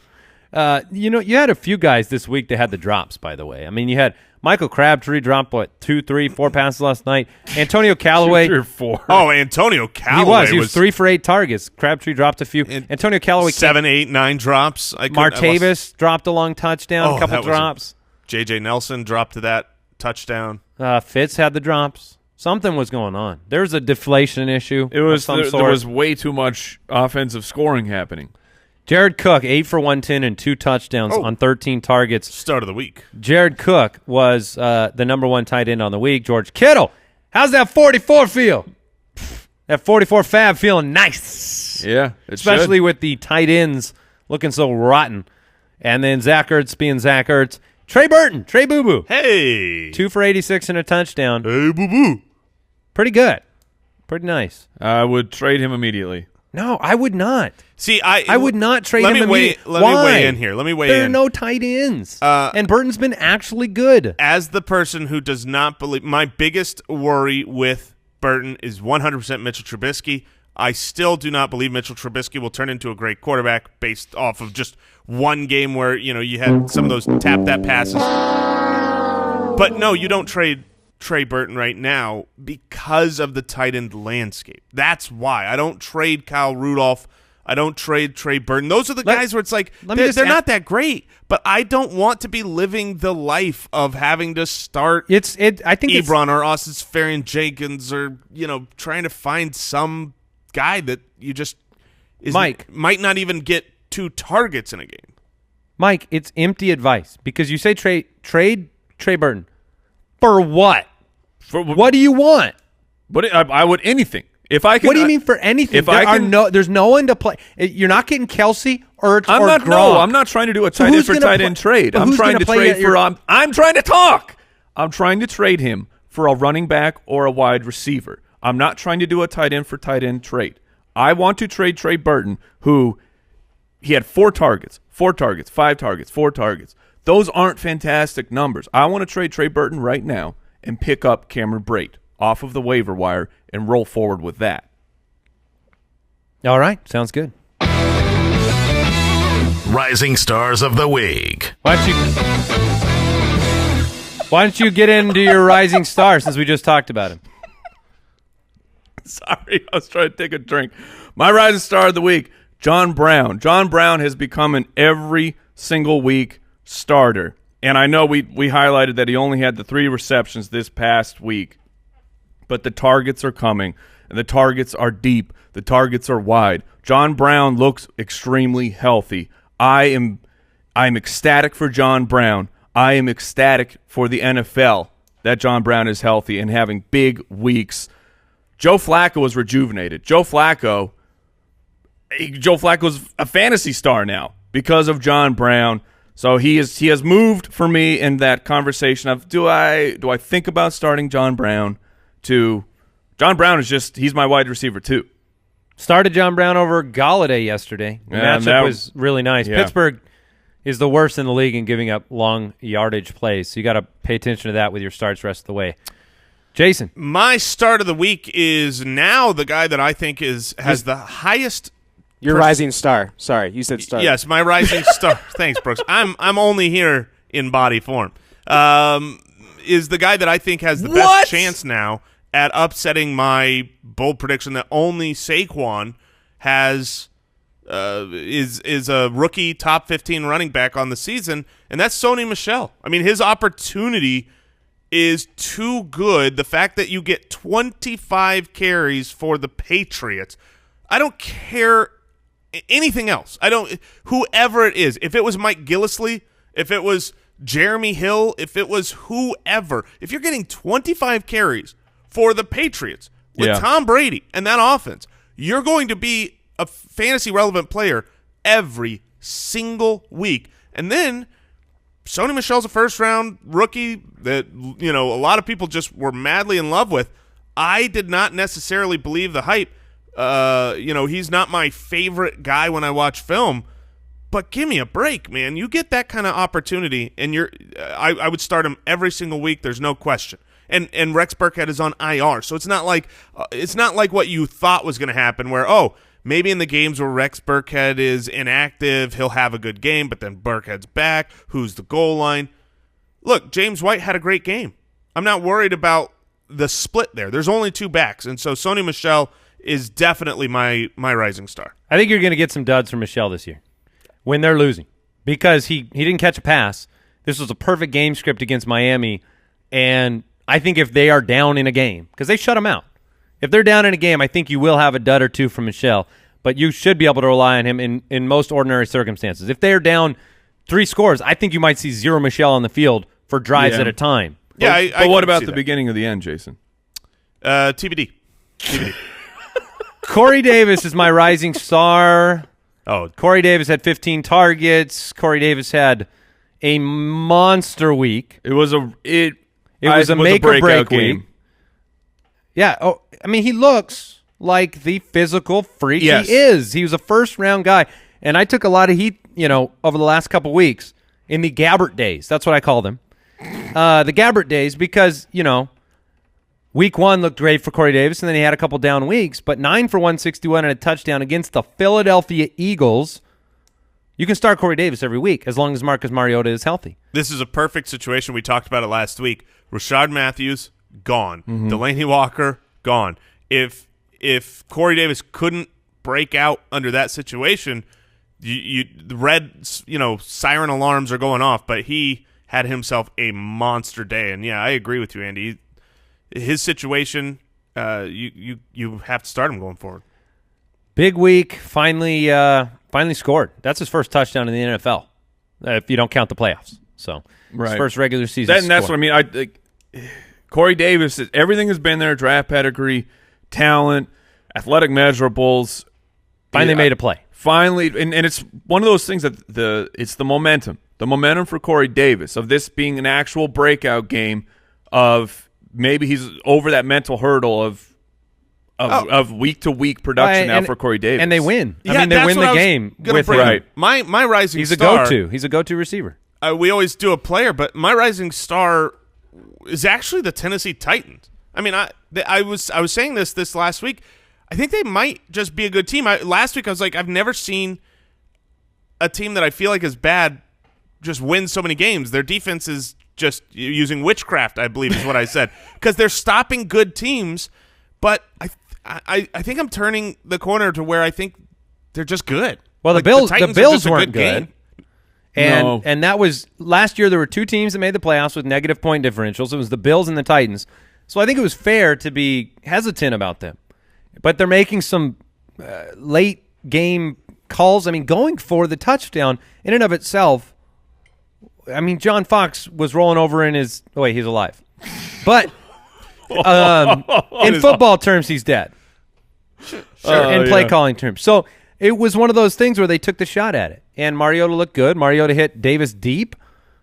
arm.
You had a few guys this week that had the drops, by the way. I mean, you had Michael Crabtree dropped, 2, 3, 4 passes last night. Antonio Callaway.
2 or 4.
Oh, Antonio Callaway.
He was 3 for 8 targets. Crabtree dropped a few. Antonio Callaway.
7, 8, 9 drops.
Martavis dropped a long touchdown, a couple drops.
J.J. Nelson dropped to that touchdown.
Fitz had the drops. Something was going on. There was a deflation issue.
There was way too much offensive scoring happening.
Jared Cook, 8 for 110 and 2 touchdowns on 13 targets.
Start of the week.
Jared Cook was the number 1 tight end on the week. George Kittle, how's that 44 feel? That 44 fab feeling nice.
Yeah,
especially with the tight ends looking so rotten. And then Zach Ertz being Zach Ertz. Trey Burton, Trey Boo Boo.
Hey.
2 for 86 and a touchdown.
Hey, Boo Boo.
Pretty good. Pretty nice.
I would trade him immediately.
No, I would not.
See,
I would not trade him immediately.
Let me weigh in here.
There are no tight ends. And Burton's been actually good.
As the person who does not believe, my biggest worry with Burton is 100% Mitchell Trubisky. I still do not believe Mitchell Trubisky will turn into a great quarterback based off of just one game where, you had some of those tap that passes. But no, you don't trade Trey Burton right now because of the tight end landscape. That's why. I don't trade Kyle Rudolph I don't trade Trey Burton. Those are the guys where it's like they're not that great, but I don't want to be living the life of having to start
I think
Ebron or Austin Seferian Jenkins or trying to find some guy that you just might not even get 2 targets in a game.
Mike, it's empty advice because you say trade Trey Burton for what? What do you want?
But I would anything. If I can,
what do you mean for anything? There's no one to play. You're not getting Kelsey or Gronk.
No, I'm not trying to do a tight end for tight end trade. I'm trying to trade for. I'm trying to talk. I'm trying to trade him for a running back or a wide receiver. I'm not trying to do a tight end for tight end trade. I want to trade Trey Burton, who he had 4 targets, 5 targets, 4 targets. Those aren't fantastic numbers. I want to trade Trey Burton right now and pick up Cameron Brate off of the waiver wire and roll forward with that.
All right. Sounds good.
Rising Stars of the Week.
Why don't you get into your rising star since we just talked about him?
Sorry, I was trying to take a drink. My rising star of the week, John Brown. John Brown has become an every single week starter. And I know we highlighted that he only had the 3 receptions this past week. But the targets are coming, and the targets are deep. The targets are wide. John Brown looks extremely healthy. I'm ecstatic for John Brown. I am ecstatic for the NFL that John Brown is healthy and having big weeks. Joe Flacco was rejuvenated. Joe Flacco's a fantasy star now because of John Brown. So he has moved for me in that conversation of do I think about starting John Brown? To John Brown he's my wide receiver too.
Started John Brown over Galladay yesterday. The matchup was really nice. Yeah. Pittsburgh is the worst in the league in giving up long yardage plays, so you got to pay attention to that with your starts rest of the way. Jason.
My start of the week is now the guy that I think has the highest.
Your rising star. Sorry, you said star.
Yes, my rising star. Thanks, Brooks. I'm only here in body form. Is the guy that I think has the best chance now at upsetting my bold prediction that only Saquon has is a rookie top 15 running back on the season, and that's Sony Michel. I mean, his opportunity is too good. The fact that you get 25 carries for the Patriots, I don't care anything else. Whoever it is, if it was Mike Gillislee, if it was Jeremy Hill, if it was whoever, if you're getting 25 carries for the Patriots with Tom Brady and that offense, you're going to be a fantasy relevant player every single week. And then Sony Michel's a first-round rookie that a lot of people just were madly in love with. I did not necessarily believe the hype. He's not my favorite guy when I watch film. But give me a break, man. You get that kind of opportunity, and I would start him every single week. There's no question. And Rex Burkhead is on IR, so it's not like what you thought was going to happen. Where maybe in the games where Rex Burkhead is inactive, he'll have a good game, but then Burkhead's back. Who's the goal line? Look, James White had a great game. I'm not worried about the split there. There's only 2 backs, and so Sony Michel is definitely my rising star.
I think you're going to get some duds from Michel this year when they're losing because he didn't catch a pass. This was a perfect game script against Miami, and I think if they are down in a game, because they shut them out, if they're down in a game, I think you will have a dud or 2 from Michel, but you should be able to rely on him in most ordinary circumstances. If they're down 3 scores, I think you might see 0 Michel on the field for drives at a time.
Yeah,
but what about the beginning of the end, Jason?
TBD.
Corey Davis is my rising star.
Oh,
Corey Davis had 15 targets. Corey Davis had a monster week.
It was a
make or break week. Yeah. Oh, I mean, he looks like the physical freak he is. He was a first-round guy, and I took a lot of heat, over the last couple weeks in the Gabbert days. That's what I call them. The Gabbert days because, week 1 looked great for Corey Davis, and then he had a couple down weeks, but 9 for 161 and a touchdown against the Philadelphia Eagles. You can start Corey Davis every week as long as Marcus Mariota is healthy.
This is a perfect situation. We talked about it last week. Rashard Matthews, gone. Delaney Walker, gone. If Corey Davis couldn't break out under that situation, the red siren alarms are going off. But he had himself a monster day, and yeah, I agree with you, Andy. His situation, you have to start him going forward.
Big week, finally scored. That's his first touchdown in the NFL, if you don't count the playoffs. So his first regular season.
That's what I mean. Corey Davis, everything has been there: draft pedigree, talent, athletic measurables.
Finally made a play.
Finally, and it's one of those things that it's the momentum for Corey Davis of this being an actual breakout game. Of maybe he's over that mental hurdle of week to week production for Corey Davis,
and they win.
Yeah,
I mean, they win the game with him.
Right.
My rising
He's
star.
He's a go-to receiver.
We always do a player, but my rising star is actually the Tennessee Titans. I mean, I was saying this last week. I think they might just be a good team. Last week I was like, I've never seen a team that I feel like is bad just win so many games. Their defense is just using witchcraft, I believe is what I said, because they're stopping good teams. But I think I'm turning the corner to where I think they're just good.
Well, the Bills weren't good.
No.
And that was last year. There were two teams that made the playoffs with negative point differentials. It was the Bills and the Titans. So I think it was fair to be hesitant about them. But they're making some late game calls. I mean, going for the touchdown in and of itself. I mean, John Fox was rolling over in his. Oh, wait, he's alive. But in football terms, he's dead. Sure. In play calling terms. So it was one of those things where they took the shot at it. And Mariota looked good. Mariota hit Davis deep,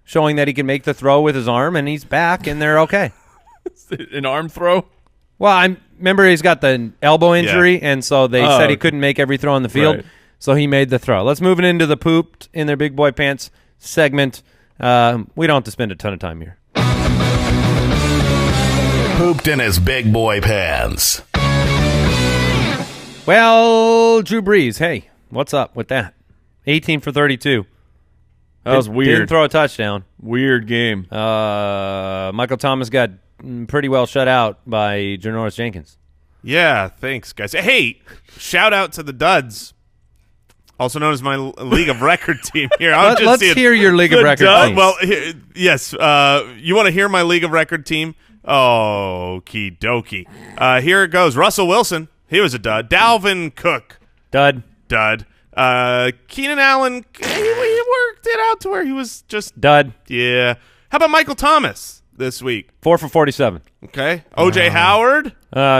showing that he can make the throw with his arm, and he's back, and they're okay.
An arm throw?
Well, I remember he's got the elbow injury, and so they said he couldn't make every throw on the field, so he made the throw. Let's move it into the pooped in their big boy pants segment. We don't have to spend a ton of time here.
Pooped in his big boy pants.
Well, Drew Brees, hey, what's up with that? 18 for 32.
That was weird.
Didn't throw a touchdown.
Weird game.
Michael Thomas got pretty well shut out by Janoris Jenkins.
Yeah, thanks, guys. Hey, shout out to the Duds, also known as my League of Record team here.
Let's hear your League of Record team.
Well, yes. You want to hear my League of Record team? Oh, okie dokie. Here it goes. Russell Wilson, he was a dud. Dalvin Cook,
Dud.
Keenan Allen, he worked it out to where he was just
Dud.
Yeah. How about Michael Thomas this week?
4 for 47.
Okay. O.J. Howard.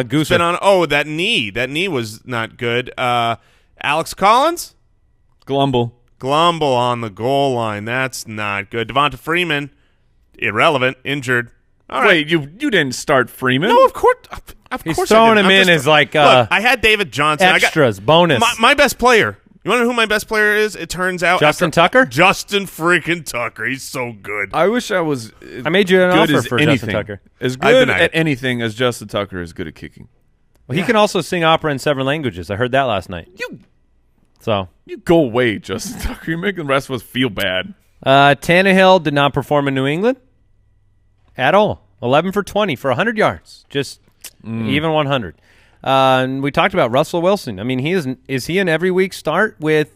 Goose.
Been on. Oh, that knee. That knee was not good. Alex Collins.
Glumble
on the goal line. That's not good. Devonta Freeman. Irrelevant. Injured. All right.
Wait, you didn't start Freeman?
No, of course. Of
He's
course
throwing
I didn't.
him
I'm
in
just-
as like
Look, I had David Johnson.
extras, bonus.
My best player. You want to know who my best player is? It turns out
Justin Tucker?
Justin freaking Tucker. He's so good.
I wish I was.
I made you an
good
offer
as
for
anything.
Justin Tucker.
As
I
good
deny
at
it.
anything as Justin Tucker is good at kicking.
Well, he can also sing opera in 7 languages. I heard that last night.
You go away, Justin Tucker. You're making the rest of us feel bad.
Tannehill did not perform in New England at all. 11 for 20 for 100 yards. Just even 100. And we talked about Russell Wilson. I mean, is he an every week start with,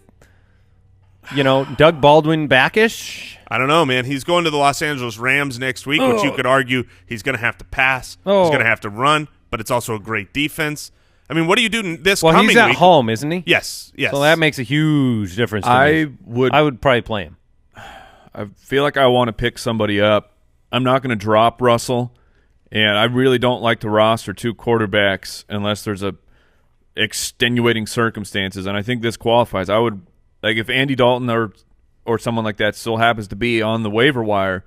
Doug Baldwin backish?
I don't know, man. He's going to the Los Angeles Rams next week, which you could argue he's going to have to pass. He's going to have to run, but it's also a great defense. I mean, what do you do this coming week?
Well, he's at home, isn't he?
Yes.
So that makes a huge difference to me. I would probably play him.
I feel like I want to pick somebody up. I'm not going to drop Russell, and I really don't like to roster 2 quarterbacks unless there's extenuating circumstances, and I think this qualifies. I would if Andy Dalton or someone like that still happens to be on the waiver wire,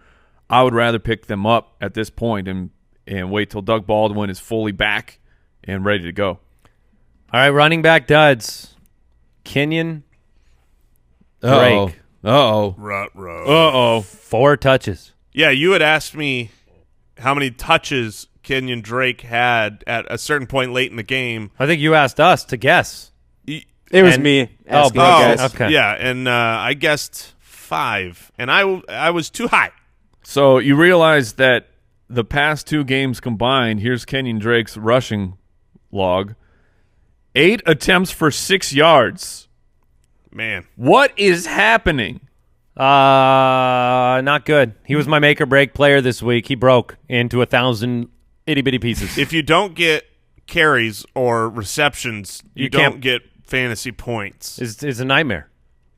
I would rather pick them up at this point and wait till Doug Baldwin is fully back and ready to go.
All right, running back duds. Kenyan. Drake.
Uh-oh.
4 touches.
Yeah, you had asked me how many touches Kenyan Drake had at a certain point late in the game.
I think you asked us to guess.
It was me asking you guys.
Okay.
Yeah, and I guessed 5, and I was too high.
So you realize that the past 2 games combined, here's Kenyan Drake's rushing log. 8 attempts for 6 yards.
Man.
What is happening?
Not good. He was my make or break player this week. He broke into 1,000 itty bitty pieces.
If you don't get carries or receptions, you don't get fantasy points.
It's a nightmare.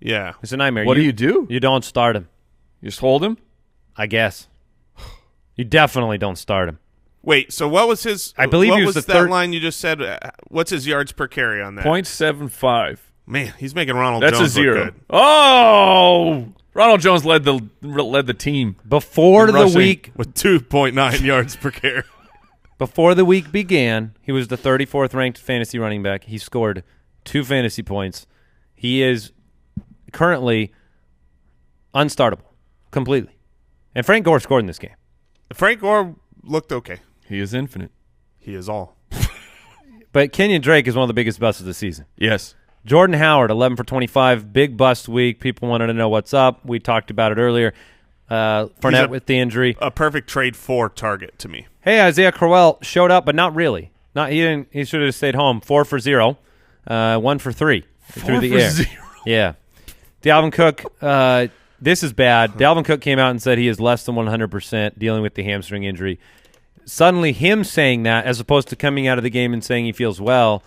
Yeah.
It's a nightmare.
What do you do?
You don't start him.
You just hold him?
I guess. You definitely don't start him.
Wait, so what was his?
I believe
what
he was the
that
third
line you just said? What's his yards per carry on that?
0.75.
Man, he's making Ronald
That's
Jones
a 0.
look good.
Oh, Ronald Jones led the team
Before the
rushing.
week
With 2.9 yards per carry.
Before the week began, he was the 34th ranked fantasy running back. He scored 2 fantasy points. He is currently unstartable completely. And Frank Gore scored in this game.
Frank Gore looked okay.
He is infinite.
He is all.
But Kenyan Drake is one of the biggest busts of the season.
Yes.
Jordan Howard, 11 for 25, big bust week. People wanted to know what's up. We talked about it earlier. Fournette with the injury.
A perfect trade for target to me.
Hey, Isaiah Crowell showed up, but not really. He should have stayed home. 4 for 0, 1 for 3 through the air.
0.
Yeah. Dalvin Cook, this is bad. Dalvin Cook came out and said he is less than 100% dealing with the hamstring injury. Suddenly him saying that as opposed to coming out of the game and saying he feels well,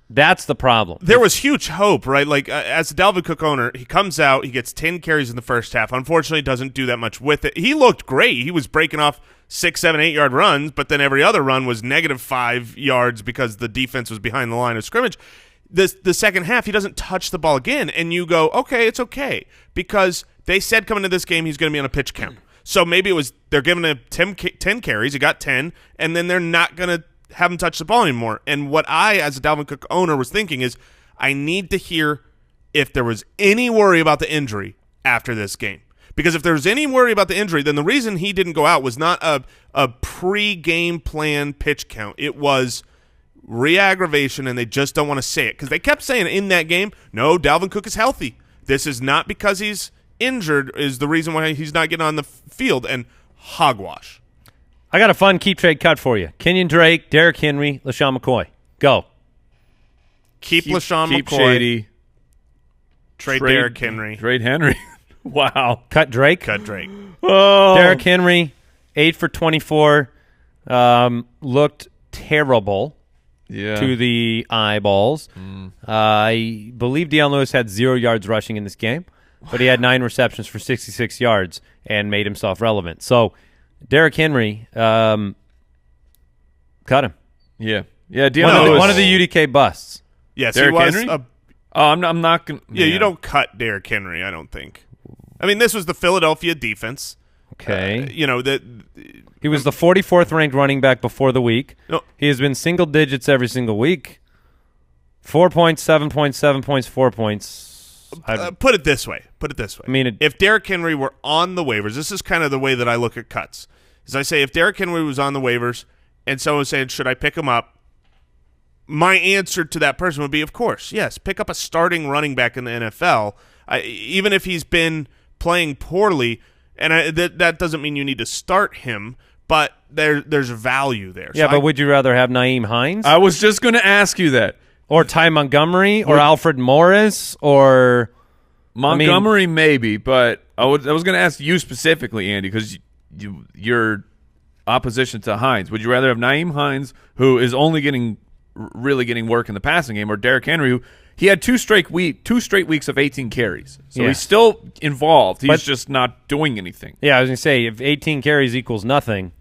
that's the problem.
There was huge hope, right? Like, as a Dalvin Cook owner, he comes out, he gets 10 carries in the first half. Unfortunately, doesn't do that much with it. He looked great. He was breaking off 6, 7, 8-yard runs, but then every other run was -5 yards because the defense was behind the line of scrimmage. The second half, he doesn't touch the ball again, and you go, okay, it's okay, because they said coming to this game he's going to be on a pitch count. So maybe it was they're giving him 10 carries, he got 10, and then they're not going to have him touch the ball anymore. And what I, as a Dalvin Cook owner, was thinking is I need to hear if there was any worry about the injury after this game. Because if there was any worry about the injury, then the reason he didn't go out was not a pre-game plan pitch count. It was re-aggravation, and they just don't want to say it. Because they kept saying in that game, no, Dalvin Cook is healthy. This is not because he's injured is the reason why he's not getting on the field. And hogwash.
I got a fun keep trade cut for you. Kenyan Drake, Derrick Henry, LaShawn McCoy. Go.
Keep LaShawn
keep
McCoy.
Shady.
Trade Derrick Henry.
Trade Henry. Wow.
Cut Drake.
Cut Drake.
Oh.
Derrick Henry, 8 for 24. Looked terrible to the eyeballs. I believe Deion Lewis had 0 yards rushing in this game, but he had 9 receptions for 66 yards and made himself relevant. So, Derrick Henry, cut him.
Yeah. Yeah, Deion Lewis.
One of the UDK busts.
Yes,
Derrick
he was.
Henry? I'm not going to.
Yeah, you don't cut Derrick Henry, I don't think. I mean, this was the Philadelphia defense.
Okay.
He
was the 44th ranked running back before the week.
No.
He has been single digits every single week. 4 points, 7 points, 7 points, 4 points.
Put it this way.
I mean,
if Derrick Henry were on the waivers, this is kind of the way that I look at cuts. Is I say if Derrick Henry was on the waivers and someone was saying, should I pick him up? My answer to that person would be, of course, yes. Pick up a starting running back in the NFL, even if he's been playing poorly. And that doesn't mean you need to start him, but there's value there.
Yeah, so but would you rather have Nyheim Hines?
I was just going to ask you that.
Or Ty Montgomery or Alfred Morris or
Montgomery maybe, but I was going to ask you specifically, Andy, because your opposition to Hines. Would you rather have Nyheim Hines, who is only really getting work in the passing game, or Derrick Henry, who he had two straight weeks of 18 carries. So he's still involved. He's just not doing anything.
Yeah, I was going to say, if 18 carries equals nothing,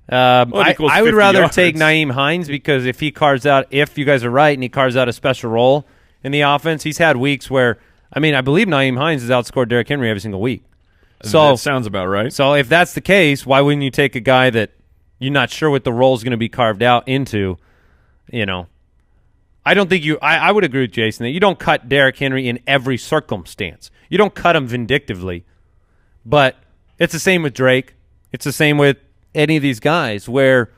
I would rather
yards.
take Nyheim Hines because if you guys are right, and he carves out a special role in the offense, he's had weeks where, I believe Nyheim Hines has outscored Derrick Henry every single week. So
that sounds about right.
So if that's the case, why wouldn't you take a guy that you're not sure what the role is going to be carved out into, I don't think I would agree with Jason that you don't cut Derrick Henry in every circumstance. You don't cut him vindictively. But it's the same with Drake. It's the same with any of these guys where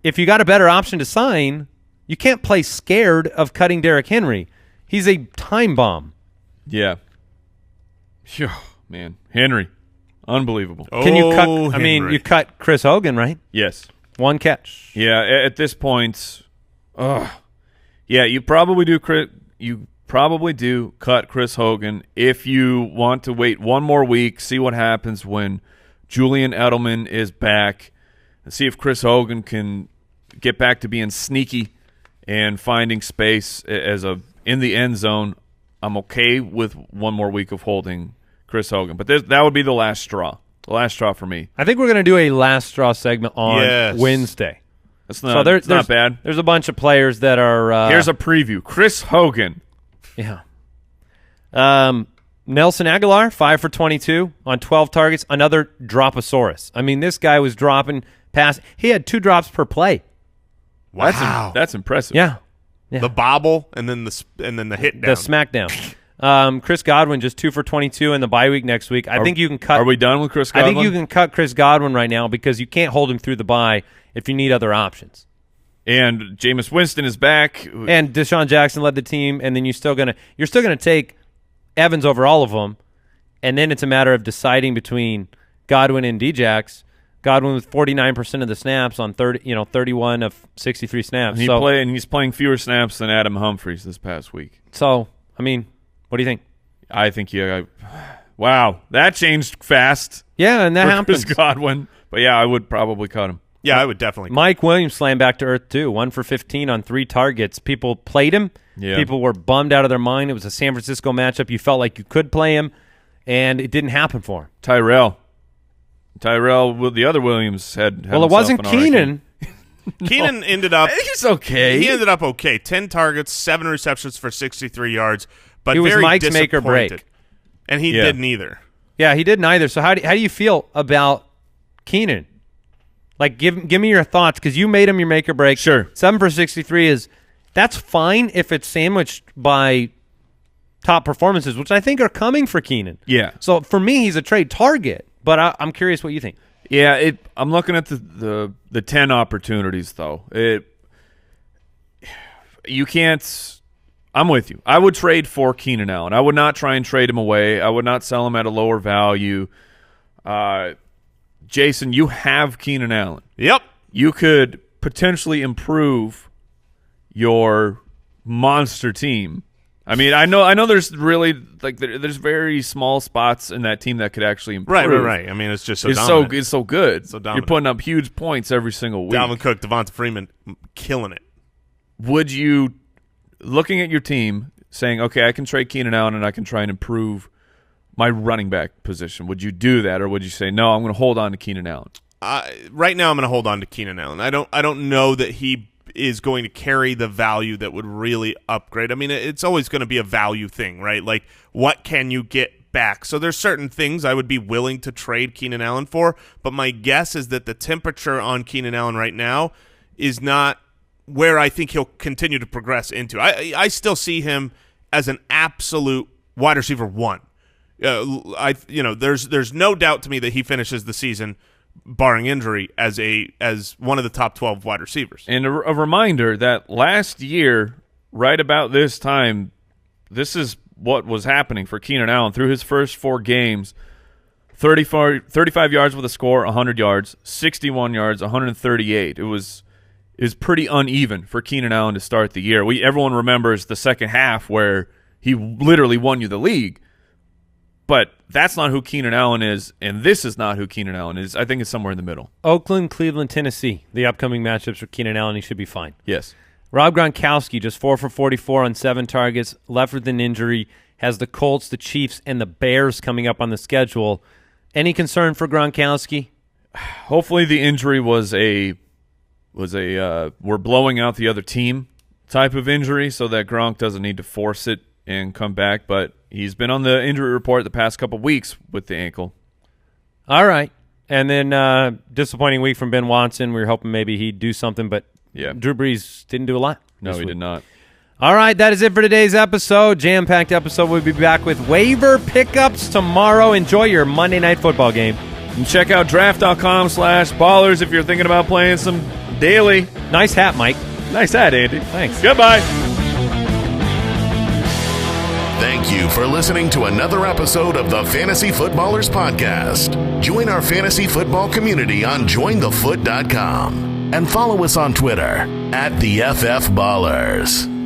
if you got a better option to sign, you can't play scared of cutting Derrick Henry. He's a time bomb.
Yeah. Phew, man. Henry. Unbelievable.
Can you cut? You cut Chris Hogan, right?
Yes.
1 catch.
Yeah, at this point, Yeah, you probably do cut Chris Hogan if you want to wait one more week, see what happens when Julian Edelman is back, and see if Chris Hogan can get back to being sneaky and finding space in the end zone. I'm okay with one more week of holding Chris Hogan, but that would be the last straw. The last straw for me.
I think we're going to do a last straw segment on Wednesday.
That's not, so it's not bad.
There's a bunch of players that are
here's a preview. Chris Hogan.
Yeah. Nelson Aguilar, 5 for 22 on 12 targets. Another droposaurus. I mean, this guy was dropping pass. He had 2 drops per play.
Wow.
That's impressive.
Yeah.
The bobble and then the hit down.
The smackdown. Chris Godwin, just 2 for 22 in the bye week next week. I think you can cut.
Are we done with Chris Godwin?
I think you can cut Chris Godwin right now because you can't hold him through the bye if you need other options.
And Jameis Winston is back.
And Deshaun Jackson led the team, and then you're still gonna take Evans over all of them, and then it's a matter of deciding between Godwin and Djax. Godwin with 49% of the snaps on 31 of 63 snaps.
And he's playing fewer snaps than Adam Humphries this past week.
So, I mean, what do you think?
I think wow, that changed fast.
Yeah, and that happens.
Chris Godwin, but yeah, I would probably cut him.
Yeah, I would definitely.
Mike Williams slammed back to earth too. 1 for 15 on 3 targets. People played him.
Yeah.
People were bummed out of their mind. It was a San Francisco matchup. You felt like you could play him, and it didn't happen for him.
Tyrell, the other Williams had
well, it wasn't Keenan.
Keenan ended up.
He's okay.
He ended up okay. 10 targets, 7 receptions for 63 yards. But
he was
very
Mike's make or break,
and he didn't either.
Yeah, he didn't either. So how do you feel about Keenan? Like, give me your thoughts, because you made him your make or break.
Sure.
7 for 63 that's fine if it's sandwiched by top performances, which I think are coming for Keenan.
Yeah.
So for me, he's a trade target, but I'm curious what you think.
Yeah, I'm looking at the 10 opportunities though. You can't. I'm with you. I would trade for Keenan Allen. I would not try and trade him away. I would not sell him at a lower value. Jason, you have Keenan Allen.
Yep.
You could potentially improve your monster team. I mean, I know there's really there's very small spots in that team that could actually improve.
Right. I mean, it's just so dominant.
It's so good.
So dominant.
You're putting up huge points every single week.
Dalvin Cook, Devonta Freeman, killing it.
Would you, looking at your team, saying, okay, I can trade Keenan Allen and I can try and improve my running back position, would you do that, or would you say, no, I'm going to hold on to Keenan Allen?
Right now, I'm going to hold on to Keenan Allen. I don't know that he is going to carry the value that would really upgrade. I mean, it's always going to be a value thing, right? Like, what can you get back? So there's certain things I would be willing to trade Keenan Allen for, but my guess is that the temperature on Keenan Allen right now is not where I think he'll continue to progress into. I still see him as an absolute wide receiver 1. There's no doubt to me that he finishes the season, barring injury, as one of the top 12 wide receivers.
And a reminder that last year, right about this time, this is what was happening for Keenan Allen through his first 4 games: 35 yards with a score, 100 yards, 61 yards, 138. It was pretty uneven for Keenan Allen to start the year. Everyone remembers the second half where he literally won you the league. But that's not who Keenan Allen is, and this is not who Keenan Allen is. I think it's somewhere in the middle.
Oakland, Cleveland, Tennessee, the upcoming matchups for Keenan Allen. He should be fine.
Yes.
Rob Gronkowski, just 4 for 44 on 7 targets, left with an injury, has the Colts, the Chiefs, and the Bears coming up on the schedule. Any concern for Gronkowski?
Hopefully the injury was a we're blowing out the other team type of injury so that Gronk doesn't need to force it and come back, but he's been on the injury report the past couple weeks with the ankle.
All right. And then disappointing week from Ben Watson. We were hoping maybe he'd do something, but
yeah,
Drew Brees didn't do a lot.
No, he did not.
All right, that is it for today's episode. Jam-packed episode. We'll be back with waiver pickups tomorrow. Enjoy your Monday Night Football game.
And check out draft.com/ballers if you're thinking about playing some daily.
Nice hat, Mike.
Nice hat, Andy.
Thanks.
Goodbye.
Thank you for listening to another episode of the Fantasy Footballers Podcast. Join our fantasy football community on jointhefoot.com. and follow us on Twitter @TheFFBallers.